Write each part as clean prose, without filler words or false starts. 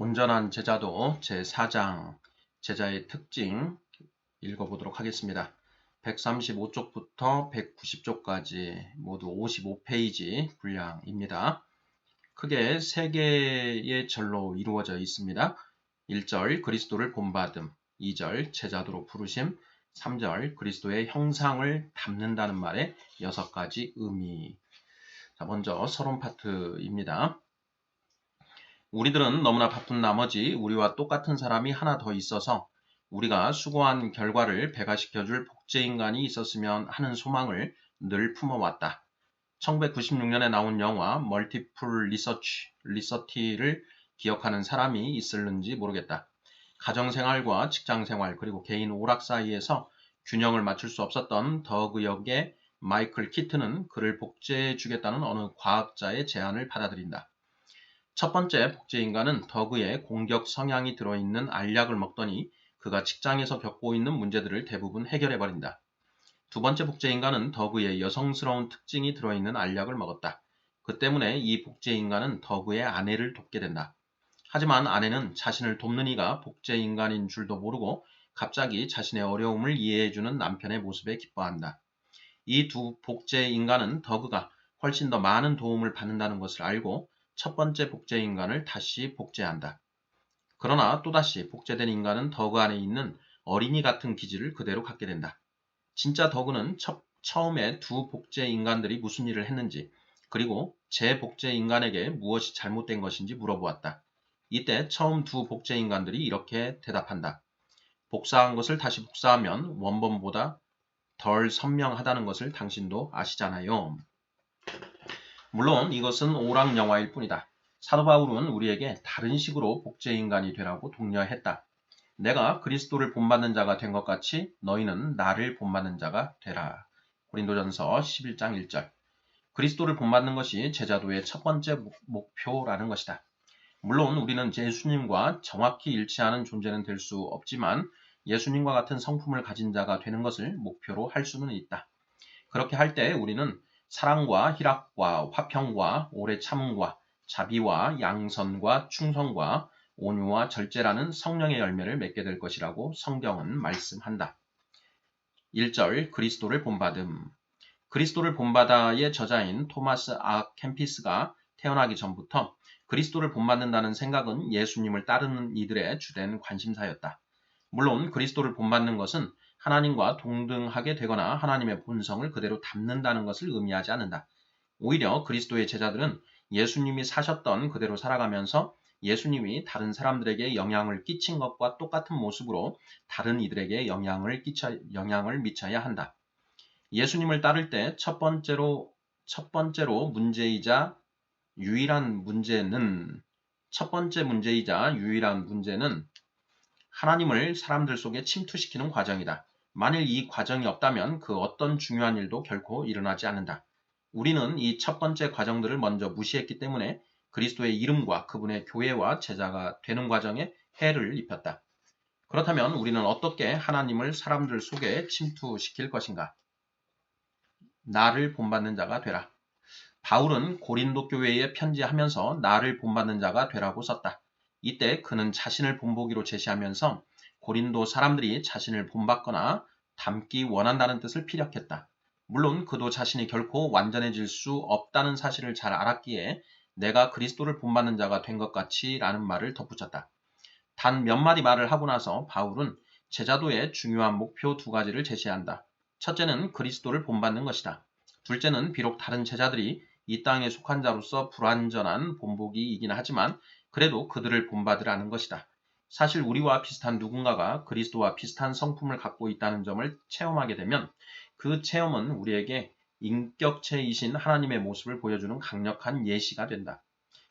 온전한 제자도 제4장 제자의 특징 읽어보도록 하겠습니다. 135쪽부터 190쪽까지 모두 55페이지 분량입니다. 크게 3개의 절로 이루어져 있습니다. 1절 그리스도를 본받음, 2절 제자도로 부르심, 3절 그리스도의 형상을 담는다는 말의 6가지 의미. 자, 먼저 서론 파트입니다. 우리들은 너무나 바쁜 나머지 우리와 똑같은 사람이 하나 더 있어서 우리가 수고한 결과를 배가시켜줄 복제인간이 있었으면 하는 소망을 늘 품어왔다. 1996년에 나온 영화 멀티플 리서티를 기억하는 사람이 있을는지 모르겠다. 가정생활과 직장생활 그리고 개인 오락 사이에서 균형을 맞출 수 없었던 더그 역의 마이클 키튼은 그를 복제해주겠다는 어느 과학자의 제안을 받아들인다. 첫 번째 복제인간은 더그의 공격 성향이 들어있는 알약을 먹더니 그가 직장에서 겪고 있는 문제들을 대부분 해결해버린다. 두 번째 복제인간은 더그의 여성스러운 특징이 들어있는 알약을 먹었다. 그 때문에 이 복제인간은 더그의 아내를 돕게 된다. 하지만 아내는 자신을 돕는 이가 복제인간인 줄도 모르고 갑자기 자신의 어려움을 이해해주는 남편의 모습에 기뻐한다. 이 두 복제인간은 더그가 훨씬 더 많은 도움을 받는다는 것을 알고 첫 번째 복제인간을 다시 복제한다. 그러나 또다시 복제된 인간은 더그 안에 있는 어린이 같은 기질을 그대로 갖게 된다. 진짜 더그는 처음에 두 복제인간들이 무슨 일을 했는지 그리고 재복제인간에게 무엇이 잘못된 것인지 물어보았다. 이때 처음 두 복제인간들이 이렇게 대답한다. 복사한 것을 다시 복사하면 원본보다 덜 선명하다는 것을 당신도 아시잖아요. 물론 이것은 오락 영화일 뿐이다. 사도 바울은 우리에게 다른 식으로 복제인간이 되라고 독려했다. 내가 그리스도를 본받는 자가 된 것 같이 너희는 나를 본받는 자가 되라. 고린도전서 11장 1절. 그리스도를 본받는 것이 제자도의 첫 번째 목표라는 것이다. 물론 우리는 예수님과 정확히 일치하는 존재는 될 수 없지만 예수님과 같은 성품을 가진 자가 되는 것을 목표로 할 수는 있다. 그렇게 할 때 우리는 사랑과 희락과 화평과 오래 참음과 자비와 양선과 충성과 온유와 절제라는 성령의 열매를 맺게 될 것이라고 성경은 말씀한다. 1절 그리스도를 본받음. 그리스도를 본받아의 저자인 토마스 아 캠피스가 태어나기 전부터 그리스도를 본받는다는 생각은 예수님을 따르는 이들의 주된 관심사였다. 물론 그리스도를 본받는 것은 하나님과 동등하게 되거나 하나님의 본성을 그대로 담는다는 것을 의미하지 않는다. 오히려 그리스도의 제자들은 예수님이 사셨던 그대로 살아가면서 예수님이 다른 사람들에게 영향을 끼친 것과 똑같은 모습으로 다른 이들에게 영향을 미쳐야 한다. 예수님을 따를 때 첫 번째로 문제이자 유일한 문제는 하나님을 사람들 속에 침투시키는 과정이다. 만일 이 과정이 없다면 그 어떤 중요한 일도 결코 일어나지 않는다. 우리는 이 첫 번째 과정들을 먼저 무시했기 때문에 그리스도의 이름과 그분의 교회와 제자가 되는 과정에 해를 입혔다. 그렇다면 우리는 어떻게 하나님을 사람들 속에 침투시킬 것인가? 나를 본받는 자가 되라. 바울은 고린도 교회에 편지하면서 나를 본받는 자가 되라고 썼다. 이때 그는 자신을 본보기로 제시하면서 고린도 사람들이 자신을 본받거나 닮기 원한다는 뜻을 피력했다. 물론 그도 자신이 결코 완전해질 수 없다는 사실을 잘 알았기에 내가 그리스도를 본받는 자가 된 것 같이 라는 말을 덧붙였다. 단 몇 마디 말을 하고 나서 바울은 제자도의 중요한 목표 2가지를 제시한다. 첫째는 그리스도를 본받는 것이다. 둘째는 비록 다른 제자들이 이 땅에 속한 자로서 불완전한 본보기이긴 하지만 그래도 그들을 본받으라는 것이다. 사실 우리와 비슷한 누군가가 그리스도와 비슷한 성품을 갖고 있다는 점을 체험하게 되면 그 체험은 우리에게 인격체이신 하나님의 모습을 보여주는 강력한 예시가 된다.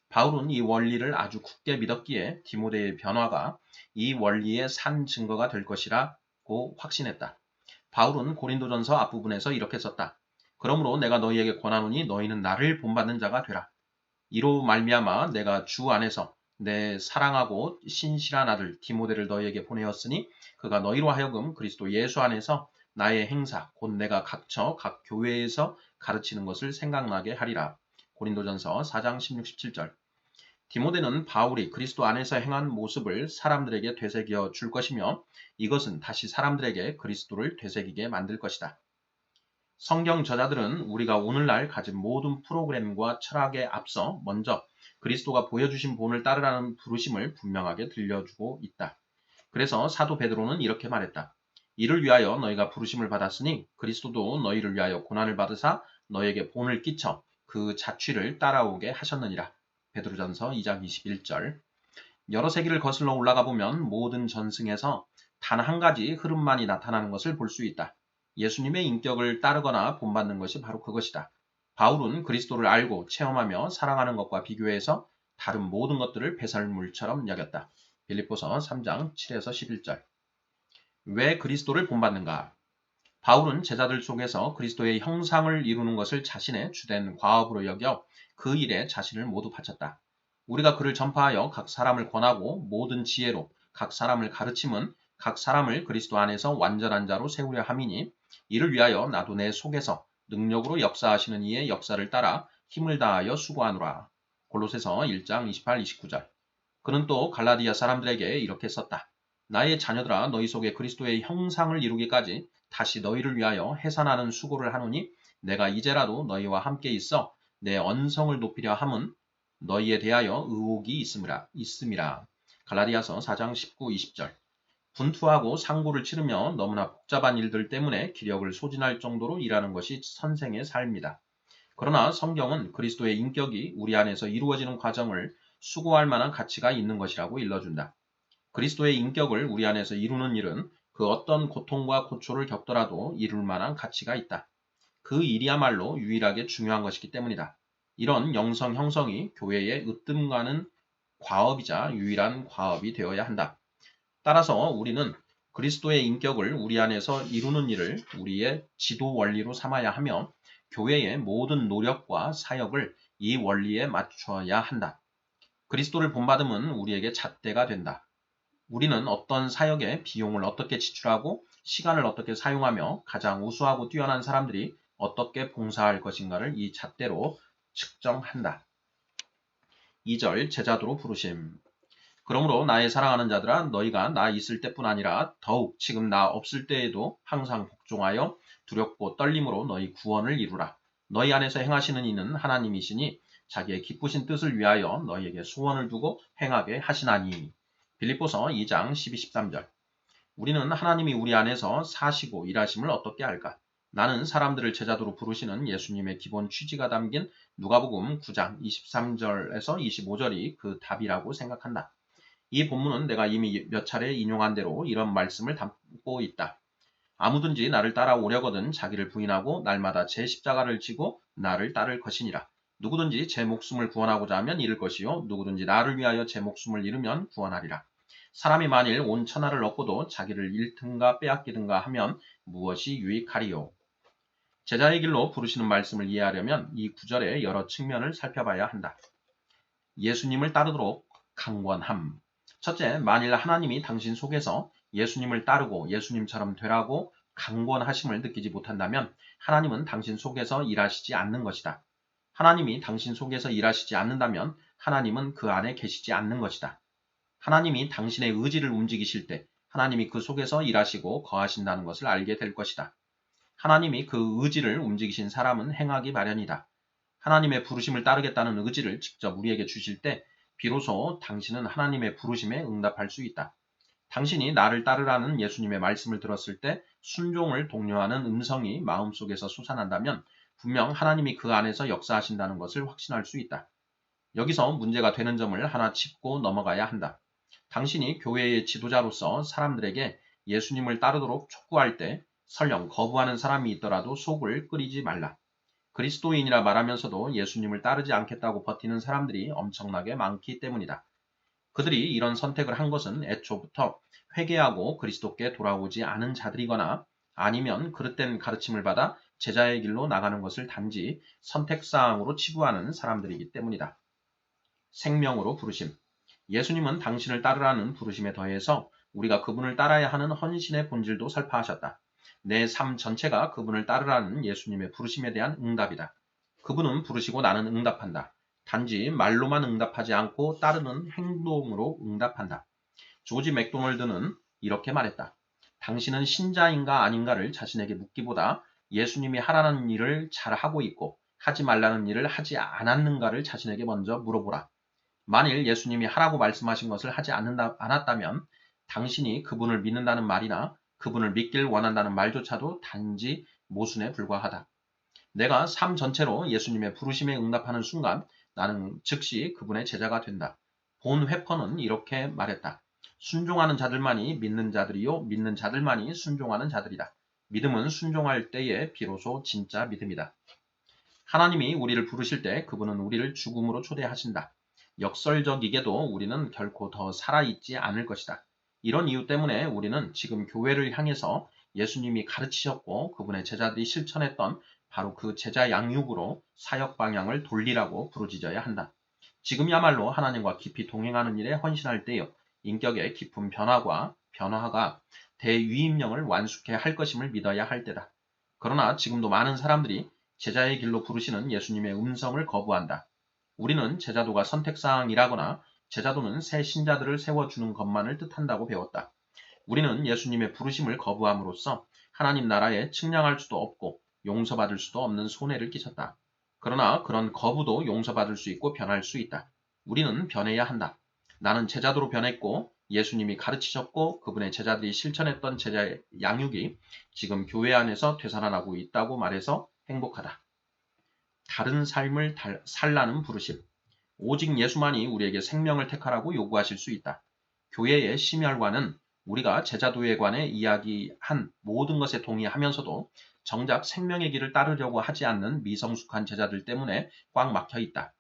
바울은 이 원리를 아주 굳게 믿었기에 디모데의 변화가 이 원리의 산 증거가 될 것이라고 확신했다. 바울은 고린도전서 앞부분에서 이렇게 썼다. 그러므로 내가 너희에게 권하노니 너희는 나를 본받는 자가 되라. 이로 말미암아 내가 주 안에서 내 사랑하고 신실한 아들 디모데를 너희에게 보내었으니 그가 너희로 하여금 그리스도 예수 안에서 나의 행사 곧 내가 각처 각 교회에서 가르치는 것을 생각나게 하리라. 고린도전서 4장 16, 17절. 디모데는 바울이 그리스도 안에서 행한 모습을 사람들에게 되새겨 줄 것이며 이것은 다시 사람들에게 그리스도를 되새기게 만들 것이다. 성경 저자들은 우리가 오늘날 가진 모든 프로그램과 철학에 앞서 먼저 그리스도가 보여주신 본을 따르라는 부르심을 분명하게 들려주고 있다. 그래서 사도 베드로는 이렇게 말했다. 이를 위하여 너희가 부르심을 받았으니 그리스도도 너희를 위하여 고난을 받으사 너희에게 본을 끼쳐 그 자취를 따라오게 하셨느니라. 베드로전서 2장 21절. 여러 세기를 거슬러 올라가 보면 모든 전승에서 단 한 가지 흐름만이 나타나는 것을 볼 수 있다. 예수님의 인격을 따르거나 본받는 것이 바로 그것이다. 바울은 그리스도를 알고 체험하며 사랑하는 것과 비교해서 다른 모든 것들을 배설물처럼 여겼다. 빌립보서 3장 7에서 11절. 왜 그리스도를 본받는가? 바울은 제자들 속에서 그리스도의 형상을 이루는 것을 자신의 주된 과업으로 여겨 그 일에 자신을 모두 바쳤다. 우리가 그를 전파하여 각 사람을 권하고 모든 지혜로 각 사람을 가르침은 각 사람을 그리스도 안에서 완전한 자로 세우려 함이니 이를 위하여 나도 내 속에서 능력으로 역사하시는 이의 역사를 따라 힘을 다하여 수고하노라. 골로새서 1장 28, 29절. 그는 또 갈라디아 사람들에게 이렇게 썼다. 나의 자녀들아 너희 속에 그리스도의 형상을 이루기까지 다시 너희를 위하여 해산하는 수고를 하노니 내가 이제라도 너희와 함께 있어 내 언성을 높이려 함은 너희에 대하여 의혹이 있음이라. 갈라디아서 4장 19, 20절. 분투하고 상고를 치르며 너무나 복잡한 일들 때문에 기력을 소진할 정도로 일하는 것이 선생의 삶이다. 그러나 성경은 그리스도의 인격이 우리 안에서 이루어지는 과정을 수고할 만한 가치가 있는 것이라고 일러준다. 그리스도의 인격을 우리 안에서 이루는 일은 그 어떤 고통과 고초를 겪더라도 이룰 만한 가치가 있다. 그 일이야말로 유일하게 중요한 것이기 때문이다. 이런 영성 형성이 교회의 으뜸가는 과업이자 유일한 과업이 되어야 한다. 따라서 우리는 그리스도의 인격을 우리 안에서 이루는 일을 우리의 지도 원리로 삼아야 하며 교회의 모든 노력과 사역을 이 원리에 맞춰야 한다. 그리스도를 본받음은 우리에게 잣대가 된다. 우리는 어떤 사역에 비용을 어떻게 지출하고 시간을 어떻게 사용하며 가장 우수하고 뛰어난 사람들이 어떻게 봉사할 것인가를 이 잣대로 측정한다. 2절 제자도로 부르심. 그러므로 나의 사랑하는 자들아 너희가 나 있을 때뿐 아니라 더욱 지금 나 없을 때에도 항상 복종하여 두렵고 떨림으로 너희 구원을 이루라. 너희 안에서 행하시는 이는 하나님이시니 자기의 기쁘신 뜻을 위하여 너희에게 소원을 두고 행하게 하시나니. 빌립보서 2장 12, 13절. 우리는 하나님이 우리 안에서 사시고 일하심을 어떻게 알까? 나는 사람들을 제자도로 부르시는 예수님의 기본 취지가 담긴 누가복음 9장 23절에서 25절이 그 답이라고 생각한다. 이 본문은 내가 이미 몇 차례 인용한 대로 이런 말씀을 담고 있다. 아무든지 나를 따라오려거든 자기를 부인하고 날마다 제 십자가를 지고 나를 따를 것이니라. 누구든지 제 목숨을 구원하고자 하면 잃을 것이요 누구든지 나를 위하여 제 목숨을 잃으면 구원하리라. 사람이 만일 온 천하를 얻고도 자기를 잃든가 빼앗기든가 하면 무엇이 유익하리요. 제자의 길로 부르시는 말씀을 이해하려면 이 구절의 여러 측면을 살펴봐야 한다. 예수님을 따르도록 강권함. 첫째, 만일 하나님이 당신 속에서 예수님을 따르고 예수님처럼 되라고 강권하심을 느끼지 못한다면 하나님은 당신 속에서 일하시지 않는 것이다. 하나님이 당신 속에서 일하시지 않는다면 하나님은 그 안에 계시지 않는 것이다. 하나님이 당신의 의지를 움직이실 때 하나님이 그 속에서 일하시고 거하신다는 것을 알게 될 것이다. 하나님이 그 의지를 움직이신 사람은 행하기 마련이다. 하나님의 부르심을 따르겠다는 의지를 직접 우리에게 주실 때 비로소 당신은 하나님의 부르심에 응답할 수 있다. 당신이 나를 따르라는 예수님의 말씀을 들었을 때 순종을 독려하는 음성이 마음속에서 솟아난다면 분명 하나님이 그 안에서 역사하신다는 것을 확신할 수 있다. 여기서 문제가 되는 점을 하나 짚고 넘어가야 한다. 당신이 교회의 지도자로서 사람들에게 예수님을 따르도록 촉구할 때 설령 거부하는 사람이 있더라도 속을 끓이지 말라. 그리스도인이라 말하면서도 예수님을 따르지 않겠다고 버티는 사람들이 엄청나게 많기 때문이다. 그들이 이런 선택을 한 것은 애초부터 회개하고 그리스도께 돌아오지 않은 자들이거나 아니면 그릇된 가르침을 받아 제자의 길로 나가는 것을 단지 선택사항으로 치부하는 사람들이기 때문이다. 생명으로 부르심. 예수님은 당신을 따르라는 부르심에 더해서 우리가 그분을 따라야 하는 헌신의 본질도 설파하셨다. 내 삶 전체가 그분을 따르라는 예수님의 부르심에 대한 응답이다. 그분은 부르시고 나는 응답한다. 단지 말로만 응답하지 않고 따르는 행동으로 응답한다. 조지 맥도널드는 이렇게 말했다. 당신은 신자인가 아닌가를 자신에게 묻기보다 예수님이 하라는 일을 잘 하고 있고 하지 말라는 일을 하지 않았는가를 자신에게 먼저 물어보라. 만일 예수님이 하라고 말씀하신 것을 하지 않았다면 당신이 그분을 믿는다는 말이나 그분을 믿길 원한다는 말조차도 단지 모순에 불과하다. 내가 삶 전체로 예수님의 부르심에 응답하는 순간 나는 즉시 그분의 제자가 된다. 본 회퍼는 이렇게 말했다. 순종하는 자들만이 믿는 자들이요 믿는 자들만이 순종하는 자들이다. 믿음은 순종할 때에 비로소 진짜 믿음이다. 하나님이 우리를 부르실 때 그분은 우리를 죽음으로 초대하신다. 역설적이게도 우리는 결코 더 살아있지 않을 것이다. 이런 이유 때문에 우리는 지금 교회를 향해서 예수님이 가르치셨고 그분의 제자들이 실천했던 바로 그 제자 양육으로 사역 방향을 돌리라고 부르짖어야 한다. 지금이야말로 하나님과 깊이 동행하는 일에 헌신할 때요. 인격의 깊은 변화가 대위임령을 완수케 할 것임을 믿어야 할 때다. 그러나 지금도 많은 사람들이 제자의 길로 부르시는 예수님의 음성을 거부한다. 우리는 제자도가 선택사항이라거나 제자도는 새 신자들을 세워주는 것만을 뜻한다고 배웠다. 우리는 예수님의 부르심을 거부함으로써 하나님 나라에 측량할 수도 없고 용서받을 수도 없는 손해를 끼쳤다. 그러나 그런 거부도 용서받을 수 있고 변할 수 있다. 우리는 변해야 한다. 나는 제자도로 변했고 예수님이 가르치셨고 그분의 제자들이 실천했던 제자의 양육이 지금 교회 안에서 되살아나고 있다고 말해서 행복하다. 다른 삶을 살라는 부르심. 오직 예수만이 우리에게 생명을 택하라고 요구하실 수 있다. 교회의 심혈관은 우리가 제자도에 관해 이야기한 모든 것에 동의하면서도 정작 생명의 길을 따르려고 하지 않는 미성숙한 제자들 때문에 꽉 막혀 있다.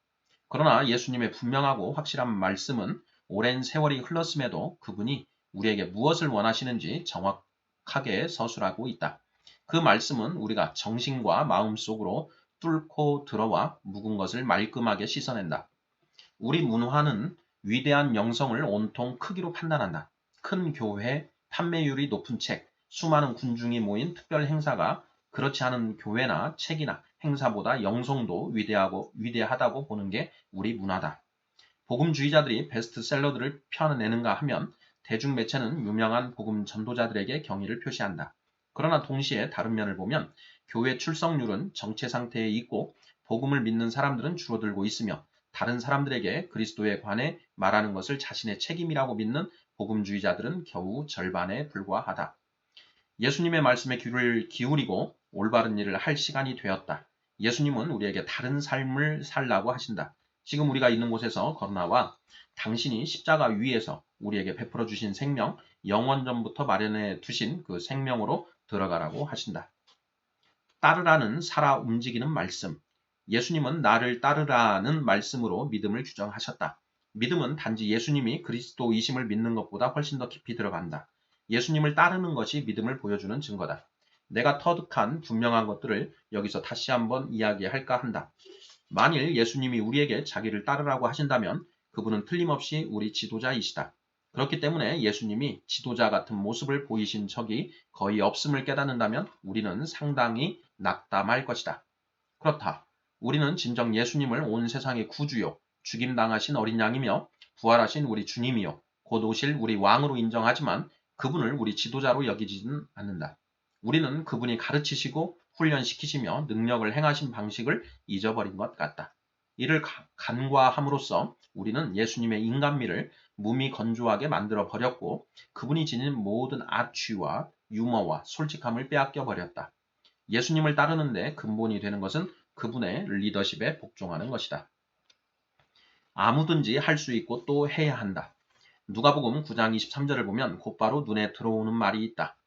그러나 예수님의 분명하고 확실한 말씀은 오랜 세월이 흘렀음에도 그분이 우리에게 무엇을 원하시는지 정확하게 서술하고 있다. 그 말씀은 우리가 정신과 마음 속으로 뚫고 들어와 묵은 것을 말끔하게 씻어낸다. 우리 문화는 위대한 영성을 온통 크기로 판단한다. 큰 교회, 판매율이 높은 책, 수많은 군중이 모인 특별 행사가 그렇지 않은 교회나 책이나 행사보다 영성도 위대하다고 보는 게 우리 문화다. 복음주의자들이 베스트셀러들을 펴내는가 하면 대중매체는 유명한 복음 전도자들에게 경의를 표시한다. 그러나 동시에 다른 면을 보면 교회 출석률은 정체 상태에 있고 복음을 믿는 사람들은 줄어들고 있으며 다른 사람들에게 그리스도에 관해 말하는 것을 자신의 책임이라고 믿는 복음주의자들은 겨우 절반에 불과하다. 예수님의 말씀에 귀를 기울이고 올바른 일을 할 시간이 되었다. 예수님은 우리에게 다른 삶을 살라고 하신다. 지금 우리가 있는 곳에서 걸어나와 당신이 십자가 위에서 우리에게 베풀어 주신 생명, 영원전부터 마련해 두신 그 생명으로 들어가라고 하신다. 따르라는 살아 움직이는 말씀. 예수님은 나를 따르라는 말씀으로 믿음을 규정하셨다. 믿음은 단지 예수님이 그리스도이심을 믿는 것보다 훨씬 더 깊이 들어간다. 예수님을 따르는 것이 믿음을 보여주는 증거다. 내가 터득한 분명한 것들을 여기서 다시 한번 이야기할까 한다. 만일 예수님이 우리에게 자기를 따르라고 하신다면 그분은 틀림없이 우리 지도자이시다. 그렇기 때문에 예수님이 지도자 같은 모습을 보이신 적이 거의 없음을 깨닫는다면 우리는 상당히 낙담할 것이다. 그렇다. 우리는 진정 예수님을 온 세상의 구주요, 죽임당하신 어린 양이며 부활하신 우리 주님이요, 곧 오실 우리 왕으로 인정하지만 그분을 우리 지도자로 여기지는 않는다. 우리는 그분이 가르치시고 훈련시키시며 능력을 행하신 방식을 잊어버린 것 같다. 이를 간과함으로써 우리는 예수님의 인간미를 무미건조하게 만들어 버렸고 그분이 지닌 모든 아취와 유머와 솔직함을 빼앗겨 버렸다. 예수님을 따르는데 근본이 되는 것은 그분의 리더십에 복종하는 것이다. 아무든지 할 수 있고 또 해야 한다. 누가복음 9장 23절을 보면 곧바로 눈에 들어오는 말이 있다.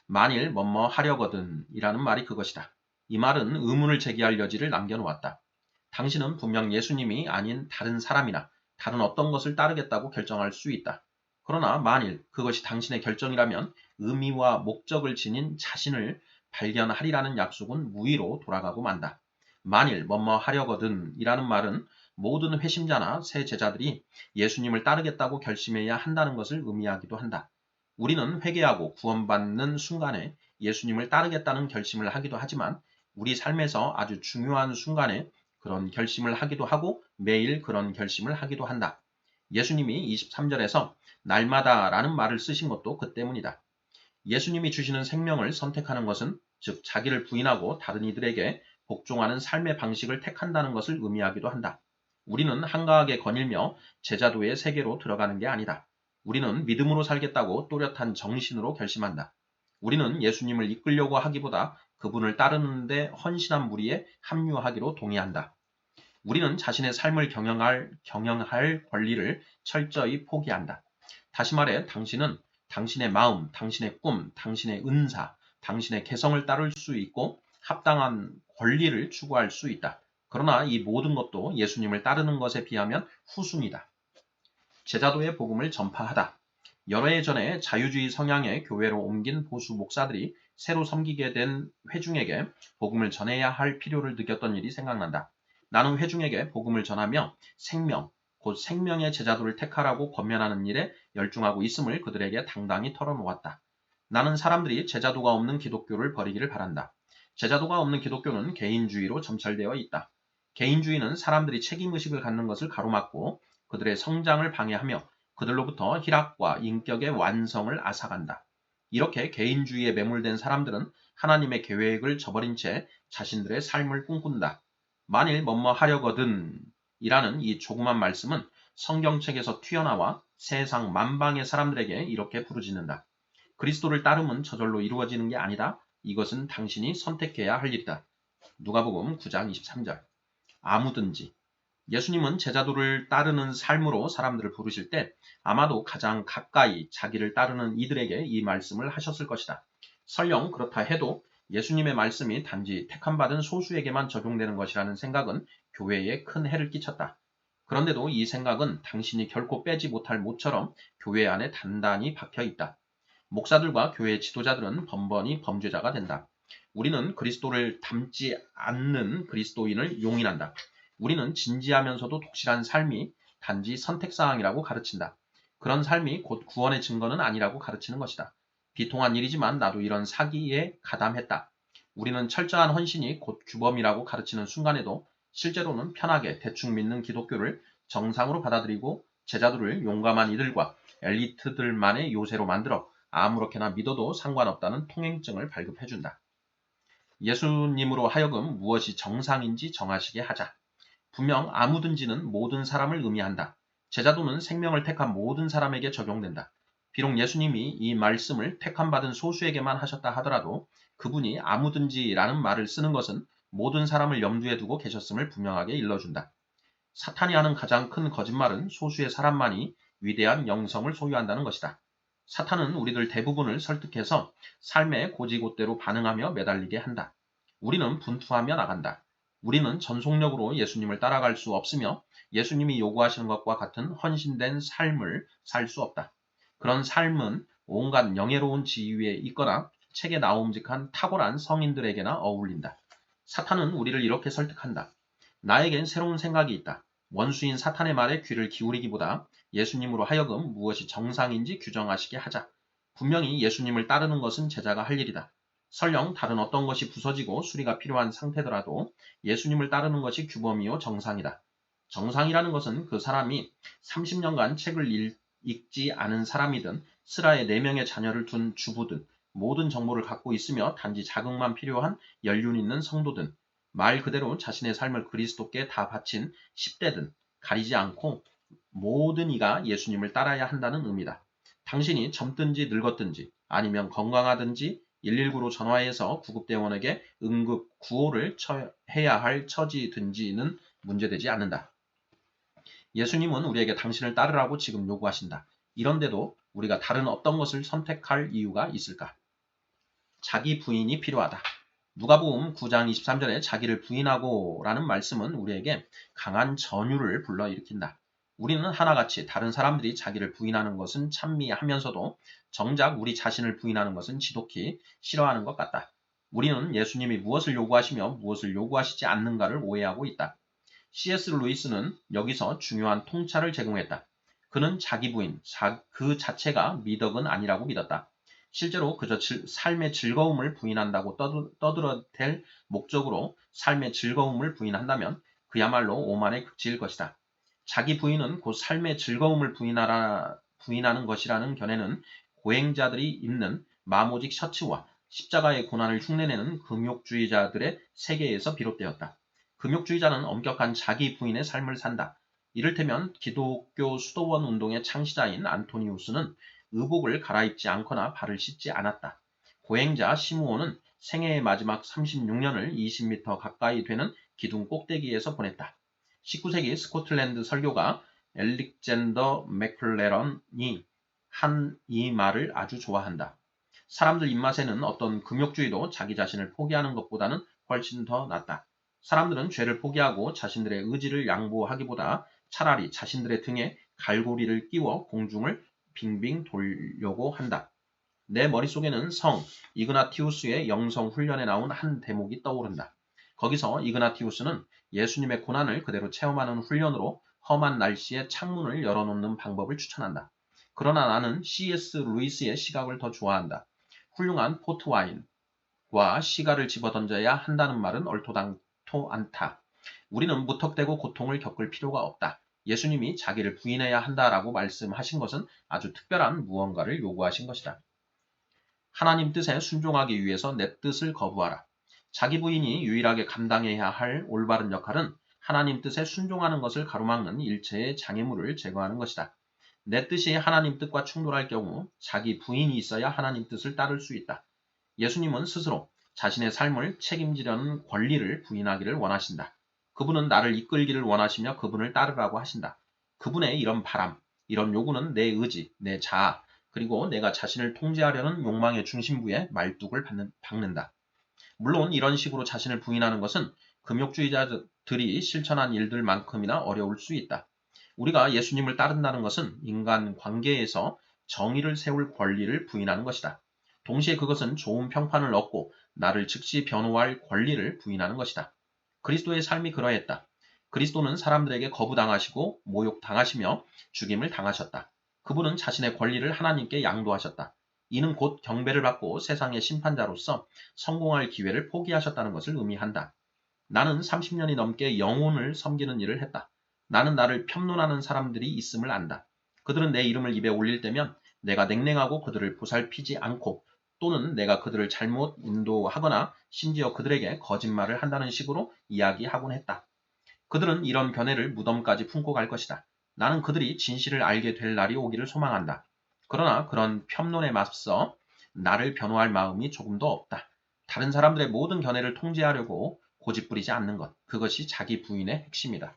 만일 뭐뭐 하려거든 이라는 말이 그것이다. 이 말은 의문을 제기할 여지를 남겨놓았다. 당신은 분명 예수님이 아닌 다른 사람이나 다른 어떤 것을 따르겠다고 결정할 수 있다. 그러나 만일 그것이 당신의 결정이라면 의미와 목적을 지닌 자신을 발견하리라는 약속은 무의로 돌아가고 만다. 만일 뭐뭐 하려거든 이라는 말은 모든 회심자나 새 제자들이 예수님을 따르겠다고 결심해야 한다는 것을 의미하기도 한다. 우리는 회개하고 구원받는 순간에 예수님을 따르겠다는 결심을 하기도 하지만 우리 삶에서 아주 중요한 순간에 그런 결심을 하기도 하고 매일 그런 결심을 하기도 한다. 예수님이 23절에서 날마다 라는 말을 쓰신 것도 그 때문이다. 예수님이 주시는 생명을 선택하는 것은 즉 자기를 부인하고 다른 이들에게 복종하는 삶의 방식을 택한다는 것을 의미하기도 한다. 우리는 한가하게 거닐며 제자도의 세계로 들어가는 게 아니다. 우리는 믿음으로 살겠다고 또렷한 정신으로 결심한다. 우리는 예수님을 이끌려고 하기보다 그분을 따르는데 헌신한 무리에 합류하기로 동의한다. 우리는 자신의 삶을 경영할 권리를 철저히 포기한다. 다시 말해 당신은 당신의 마음, 당신의 꿈, 당신의 은사, 당신의 개성을 따를 수 있고 합당한 권리를 추구할 수 있다. 그러나 이 모든 것도 예수님을 따르는 것에 비하면 후순이다. 제자도의 복음을 전파하다. 여러 해 전에 자유주의 성향의 교회로 옮긴 보수 목사들이 새로 섬기게 된 회중에게 복음을 전해야 할 필요를 느꼈던 일이 생각난다. 나는 회중에게 복음을 전하며 생명, 곧 생명의 제자도를 택하라고 권면하는 일에 열중하고 있음을 그들에게 당당히 털어놓았다. 나는 사람들이 제자도가 없는 기독교를 버리기를 바란다. 제자도가 없는 기독교는 개인주의로 점철되어 있다. 개인주의는 사람들이 책임의식을 갖는 것을 가로막고 그들의 성장을 방해하며 그들로부터 희락과 인격의 완성을 앗아간다. 이렇게 개인주의에 매몰된 사람들은 하나님의 계획을 저버린 채 자신들의 삶을 꿈꾼다. 만일 뭐뭐 하려거든 이라는 이 조그만 말씀은 성경책에서 튀어나와 세상 만방의 사람들에게 이렇게 부르짖는다. 그리스도를 따름은 저절로 이루어지는 게 아니다. 이것은 당신이 선택해야 할 일이다. 누가복음 9장 23절. 아무든지. 예수님은 제자도를 따르는 삶으로 사람들을 부르실 때 아마도 가장 가까이 자기를 따르는 이들에게 이 말씀을 하셨을 것이다. 설령 그렇다 해도 예수님의 말씀이 단지 택함받은 소수에게만 적용되는 것이라는 생각은 교회에 큰 해를 끼쳤다. 그런데도 이 생각은 당신이 결코 빼지 못할 못처럼 교회 안에 단단히 박혀 있다. 목사들과 교회 지도자들은 번번이 범죄자가 된다. 우리는 그리스도를 닮지 않는 그리스도인을 용인한다. 우리는 진지하면서도 독실한 삶이 단지 선택사항이라고 가르친다. 그런 삶이 곧 구원의 증거는 아니라고 가르치는 것이다. 비통한 일이지만 나도 이런 사기에 가담했다. 우리는 철저한 헌신이 곧 규범이라고 가르치는 순간에도 실제로는 편하게 대충 믿는 기독교를 정상으로 받아들이고 제자들을 용감한 이들과 엘리트들만의 요새로 만들어 아무렇게나 믿어도 상관없다는 통행증을 발급해준다. 예수님으로 하여금 무엇이 정상인지 정하시게 하자. 분명 아무든지는 모든 사람을 의미한다. 제자도는 생명을 택한 모든 사람에게 적용된다. 비록 예수님이 이 말씀을 택함받은 소수에게만 하셨다 하더라도 그분이 아무든지라는 말을 쓰는 것은 모든 사람을 염두에 두고 계셨음을 분명하게 일러준다. 사탄이 하는 가장 큰 거짓말은 소수의 사람만이 위대한 영성을 소유한다는 것이다. 사탄은 우리들 대부분을 설득해서 삶의 고지곳대로 반응하며 매달리게 한다. 우리는 분투하며 나간다. 우리는 전속력으로 예수님을 따라갈 수 없으며 예수님이 요구하시는 것과 같은 헌신된 삶을 살 수 없다. 그런 삶은 온갖 영예로운 지위에 있거나 책에 나옴직한 탁월한 성인들에게나 어울린다. 사탄은 우리를 이렇게 설득한다. 나에겐 새로운 생각이 있다. 원수인 사탄의 말에 귀를 기울이기보다 예수님으로 하여금 무엇이 정상인지 규정하시게 하자. 분명히 예수님을 따르는 것은 제자가 할 일이다. 설령 다른 어떤 것이 부서지고 수리가 필요한 상태더라도 예수님을 따르는 것이 규범이요 정상이다. 정상이라는 것은 그 사람이 30년간 책을 읽지 않은 사람이든 스라에 4명의 자녀를 둔 주부든 모든 정보를 갖고 있으며 단지 자극만 필요한 연륜 있는 성도든 말 그대로 자신의 삶을 그리스도께 다 바친 10대든 가리지 않고 모든 이가 예수님을 따라야 한다는 의미다. 당신이 젊든지 늙었든지 아니면 건강하든지 119로 전화해서 구급대원에게 응급 구호를 해야 할 처지든지는 문제되지 않는다. 예수님은 우리에게 당신을 따르라고 지금 요구하신다. 이런데도 우리가 다른 어떤 것을 선택할 이유가 있을까? 자기 부인이 필요하다. 누가복음 9장 23절에 자기를 부인하고 라는 말씀은 우리에게 강한 전율을 불러일으킨다. 우리는 하나같이 다른 사람들이 자기를 부인하는 것은 찬미하면서도 정작 우리 자신을 부인하는 것은 지독히 싫어하는 것 같다. 우리는 예수님이 무엇을 요구하시며 무엇을 요구하시지 않는가를 오해하고 있다. C.S. 루이스는 여기서 중요한 통찰을 제공했다. 그는 자기 부인, 그 자체가 미덕은 아니라고 믿었다. 실제로 그저 삶의 즐거움을 부인한다고 떠들어댈 목적으로 삶의 즐거움을 부인한다면 그야말로 오만의 극치일 것이다. 자기 부인은 곧 삶의 즐거움을 부인하는 것이라는 견해는 고행자들이 입는 마모직 셔츠와 십자가의 고난을 흉내내는 금욕주의자들의 세계에서 비롯되었다. 금욕주의자는 엄격한 자기 부인의 삶을 산다. 이를테면 기독교 수도원 운동의 창시자인 안토니우스는 의복을 갈아입지 않거나 발을 씻지 않았다. 고행자 시므온은 생애의 마지막 36년을 20m 가까이 되는 기둥 꼭대기에서 보냈다. 19세기 스코틀랜드 설교가 엘릭젠더 맥클레런이 한 이 말을 아주 좋아한다. 사람들 입맛에는 어떤 금욕주의도 자기 자신을 포기하는 것보다는 훨씬 더 낫다. 사람들은 죄를 포기하고 자신들의 의지를 양보하기보다 차라리 자신들의 등에 갈고리를 끼워 공중을 빙빙 돌려고 한다. 내 머릿속에는 성 이그나티우스의 영성 훈련에 나온 한 대목이 떠오른다. 거기서 이그나티우스는 예수님의 고난을 그대로 체험하는 훈련으로 험한 날씨에 창문을 열어놓는 방법을 추천한다. 그러나 나는 C.S. 루이스의 시각을 더 좋아한다. 훌륭한 포트와인과 시가를 집어던져야 한다는 말은 옳도당토 않다. 우리는 무턱대고 고통을 겪을 필요가 없다. 예수님이 자기를 부인해야 한다라고 말씀하신 것은 아주 특별한 무언가를 요구하신 것이다. 하나님 뜻에 순종하기 위해서 내 뜻을 거부하라. 자기 부인이 유일하게 감당해야 할 올바른 역할은 하나님 뜻에 순종하는 것을 가로막는 일체의 장애물을 제거하는 것이다. 내 뜻이 하나님 뜻과 충돌할 경우 자기 부인이 있어야 하나님 뜻을 따를 수 있다. 예수님은 스스로 자신의 삶을 책임지려는 권리를 부인하기를 원하신다. 그분은 나를 이끌기를 원하시며 그분을 따르라고 하신다. 그분의 이런 바람, 이런 요구는 내 의지, 내 자아, 그리고 내가 자신을 통제하려는 욕망의 중심부에 말뚝을 박는다. 물론 이런 식으로 자신을 부인하는 것은 금욕주의자들이 실천한 일들만큼이나 어려울 수 있다. 우리가 예수님을 따른다는 것은 인간 관계에서 정의를 세울 권리를 부인하는 것이다. 동시에 그것은 좋은 평판을 얻고 나를 즉시 변호할 권리를 부인하는 것이다. 그리스도의 삶이 그러했다. 그리스도는 사람들에게 거부당하시고 모욕당하시며 죽임을 당하셨다. 그분은 자신의 권리를 하나님께 양도하셨다. 이는 곧 경배를 받고 세상의 심판자로서 성공할 기회를 포기하셨다는 것을 의미한다. 나는 30년이 넘게 영혼을 섬기는 일을 했다. 나는 나를 편론하는 사람들이 있음을 안다. 그들은 내 이름을 입에 올릴 때면 내가 냉랭하고 그들을 보살피지 않고 또는 내가 그들을 잘못 인도하거나 심지어 그들에게 거짓말을 한다는 식으로 이야기하곤 했다. 그들은 이런 견해를 무덤까지 품고 갈 것이다. 나는 그들이 진실을 알게 될 날이 오기를 소망한다. 그러나 그런 편론에 맞서 나를 변호할 마음이 조금도 없다. 다른 사람들의 모든 견해를 통제하려고 고집부리지 않는 것, 그것이 자기 부인의 핵심이다.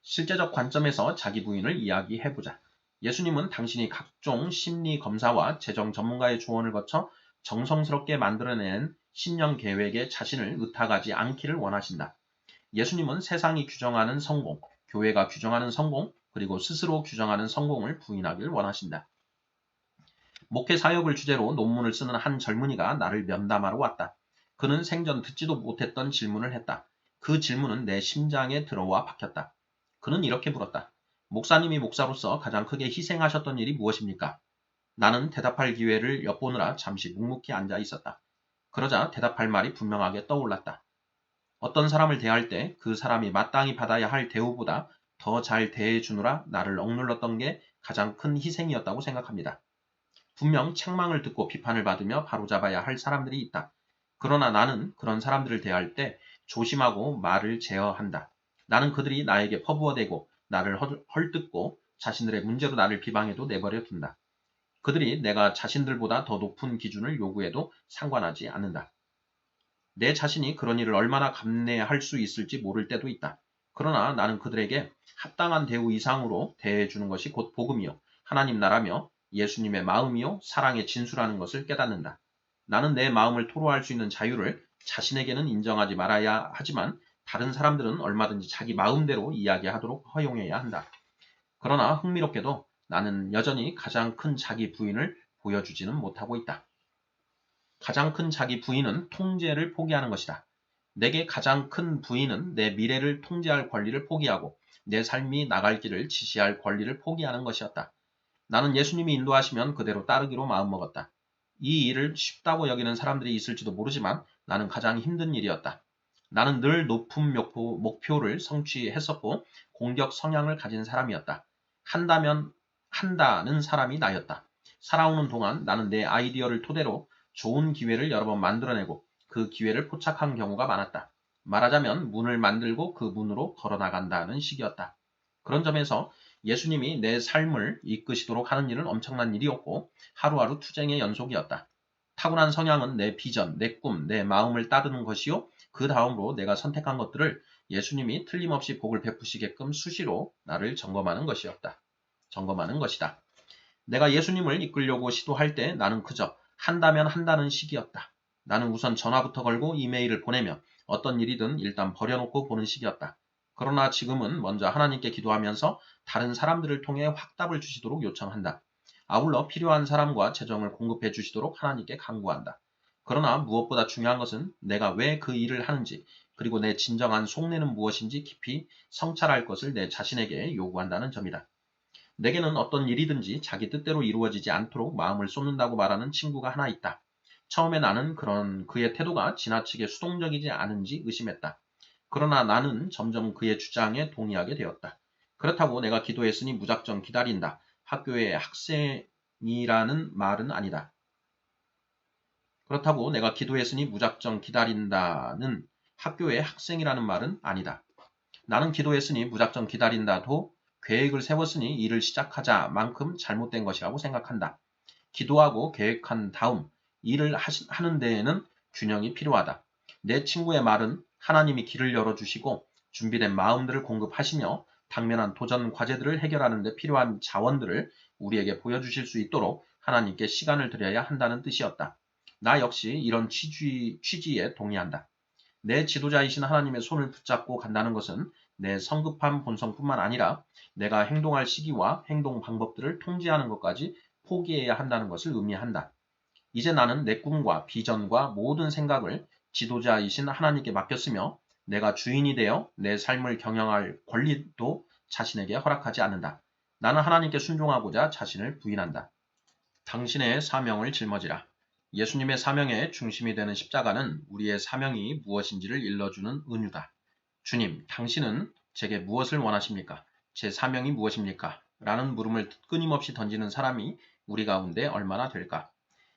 실제적 관점에서 자기 부인을 이야기해보자. 예수님은 당신이 각종 심리 검사와 재정 전문가의 조언을 거쳐 정성스럽게 만들어낸 신년 계획에 자신을 의탁하지 않기를 원하신다. 예수님은 세상이 규정하는 성공, 교회가 규정하는 성공, 그리고 스스로 규정하는 성공을 부인하길 원하신다. 목회 사역을 주제로 논문을 쓰는 한 젊은이가 나를 면담하러 왔다. 그는 생전 듣지도 못했던 질문을 했다. 그 질문은 내 심장에 들어와 박혔다. 그는 이렇게 물었다. 목사님이 목사로서 가장 크게 희생하셨던 일이 무엇입니까? 나는 대답할 기회를 엿보느라 잠시 묵묵히 앉아 있었다. 그러자 대답할 말이 분명하게 떠올랐다. 어떤 사람을 대할 때 그 사람이 마땅히 받아야 할 대우보다 더 잘 대해주느라 나를 억눌렀던 게 가장 큰 희생이었다고 생각합니다. 분명 책망을 듣고 비판을 받으며 바로잡아야 할 사람들이 있다. 그러나 나는 그런 사람들을 대할 때 조심하고 말을 제어한다. 나는 그들이 나에게 퍼부어대고 나를 헐뜯고 자신들의 문제로 나를 비방해도 내버려 둔다. 그들이 내가 자신들보다 더 높은 기준을 요구해도 상관하지 않는다. 내 자신이 그런 일을 얼마나 감내할 수 있을지 모를 때도 있다. 그러나 나는 그들에게 합당한 대우 이상으로 대해주는 것이 곧 복음이요 하나님 나라며 예수님의 마음이요 사랑의 진수라는 것을 깨닫는다. 나는 내 마음을 토로할 수 있는 자유를 자신에게는 인정하지 말아야 하지만 다른 사람들은 얼마든지 자기 마음대로 이야기하도록 허용해야 한다. 그러나 흥미롭게도 나는 여전히 가장 큰 자기 부인을 보여주지는 못하고 있다. 가장 큰 자기 부인은 통제를 포기하는 것이다. 내게 가장 큰 부인은 내 미래를 통제할 권리를 포기하고 내 삶이 나갈 길을 지시할 권리를 포기하는 것이었다. 나는 예수님이 인도하시면 그대로 따르기로 마음먹었다. 이 일을 쉽다고 여기는 사람들이 있을지도 모르지만 나는 가장 힘든 일이었다. 나는 늘 높은 목표를 성취했었고 공격 성향을 가진 사람이었다. 한다면 한다는 사람이 나였다. 살아오는 동안 나는 내 아이디어를 토대로 좋은 기회를 여러 번 만들어내고 그 기회를 포착한 경우가 많았다. 말하자면 문을 만들고 그 문으로 걸어나간다는 식이었다. 그런 점에서 예수님이 내 삶을 이끄시도록 하는 일은 엄청난 일이었고 하루하루 투쟁의 연속이었다. 타고난 성향은 내 비전, 내 꿈, 내 마음을 따르는 것이요. 그 다음으로 내가 선택한 것들을 예수님이 틀림없이 복을 베푸시게끔 수시로 나를 점검하는 것이다. 내가 예수님을 이끌려고 시도할 때 나는 그저 한다면 한다는 식이었다. 나는 우선 전화부터 걸고 이메일을 보내며 어떤 일이든 일단 버려놓고 보는 식이었다. 그러나 지금은 먼저 하나님께 기도하면서 다른 사람들을 통해 확답을 주시도록 요청한다. 아울러 필요한 사람과 재정을 공급해 주시도록 하나님께 간구한다. 그러나 무엇보다 중요한 것은 내가 왜 그 일을 하는지 그리고 내 진정한 속내는 무엇인지 깊이 성찰할 것을 내 자신에게 요구한다는 점이다. 내게는 어떤 일이든지 자기 뜻대로 이루어지지 않도록 마음을 쏟는다고 말하는 친구가 하나 있다. 처음에 나는 그의 태도가 지나치게 수동적이지 않은지 의심했다. 그러나 나는 점점 그의 주장에 동의하게 되었다. 그렇다고 내가 기도했으니 무작정 기다린다. 학교의 학생이라는 말은 아니다. 그렇다고 내가 기도했으니 무작정 기다린다는 학교의 학생이라는 말은 아니다. 나는 기도했으니 무작정 기다린다도 계획을 세웠으니 일을 시작하자만큼 잘못된 것이라고 생각한다. 기도하고 계획한 다음 일을 하는 데에는 균형이 필요하다. 내 친구의 말은 하나님이 길을 열어주시고 준비된 마음들을 공급하시며 당면한 도전 과제들을 해결하는 데 필요한 자원들을 우리에게 보여주실 수 있도록 하나님께 시간을 드려야 한다는 뜻이었다. 나 역시 이런 취지에 동의한다. 내 지도자이신 하나님의 손을 붙잡고 간다는 것은 내 성급한 본성뿐만 아니라 내가 행동할 시기와 행동 방법들을 통제하는 것까지 포기해야 한다는 것을 의미한다. 이제 나는 내 꿈과 비전과 모든 생각을 지도자이신 하나님께 맡겼으며 내가 주인이 되어 내 삶을 경영할 권리도 자신에게 허락하지 않는다. 나는 하나님께 순종하고자 자신을 부인한다. 당신의 사명을 짊어지라. 예수님의 사명의 중심이 되는 십자가는 우리의 사명이 무엇인지를 일러주는 은유다. 주님, 당신은 제게 무엇을 원하십니까? 제 사명이 무엇입니까? 라는 물음을 끊임없이 던지는 사람이 우리 가운데 얼마나 될까?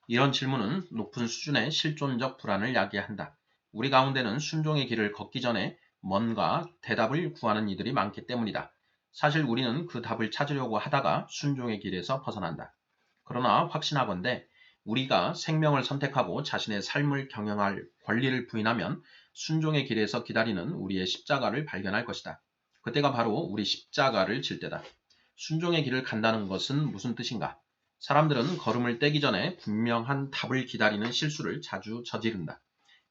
이런 질문은 높은 수준의 실존적 불안을 야기한다. 우리 가운데는 순종의 길을 걷기 전에 뭔가 대답을 구하는 이들이 많기 때문이다. 사실 우리는 그 답을 찾으려고 하다가 순종의 길에서 벗어난다. 그러나 확신하건대 우리가 생명을 선택하고 자신의 삶을 경영할 권리를 부인하면 순종의 길에서 기다리는 우리의 십자가를 발견할 것이다. 그때가 바로 우리 십자가를 질 때다. 순종의 길을 간다는 것은 무슨 뜻인가? 사람들은 걸음을 떼기 전에 분명한 답을 기다리는 실수를 자주 저지른다.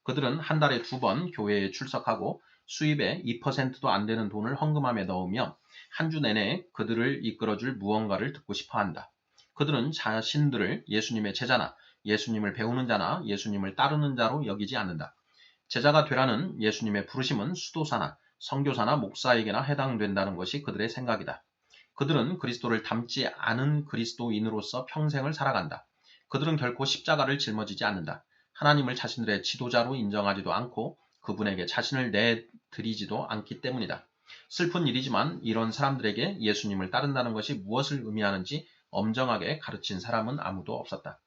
그들은 한 달에 2번 교회에 출석하고 수입의 2%도 안 되는 돈을 헌금함에 넣으며 한 주 내내 그들을 이끌어줄 무언가를 듣고 싶어 한다. 그들은 자신들을 예수님의 제자나 예수님을 배우는 자나 예수님을 따르는 자로 여기지 않는다. 제자가 되라는 예수님의 부르심은 수도사나 선교사나 목사에게나 해당된다는 것이 그들의 생각이다. 그들은 그리스도를 닮지 않은 그리스도인으로서 평생을 살아간다. 그들은 결코 십자가를 짊어지지 않는다. 하나님을 자신들의 지도자로 인정하지도 않고 그분에게 자신을 내드리지도 않기 때문이다. 슬픈 일이지만 이런 사람들에게 예수님을 따른다는 것이 무엇을 의미하는지 엄정하게 가르친 사람은 아무도 없었다.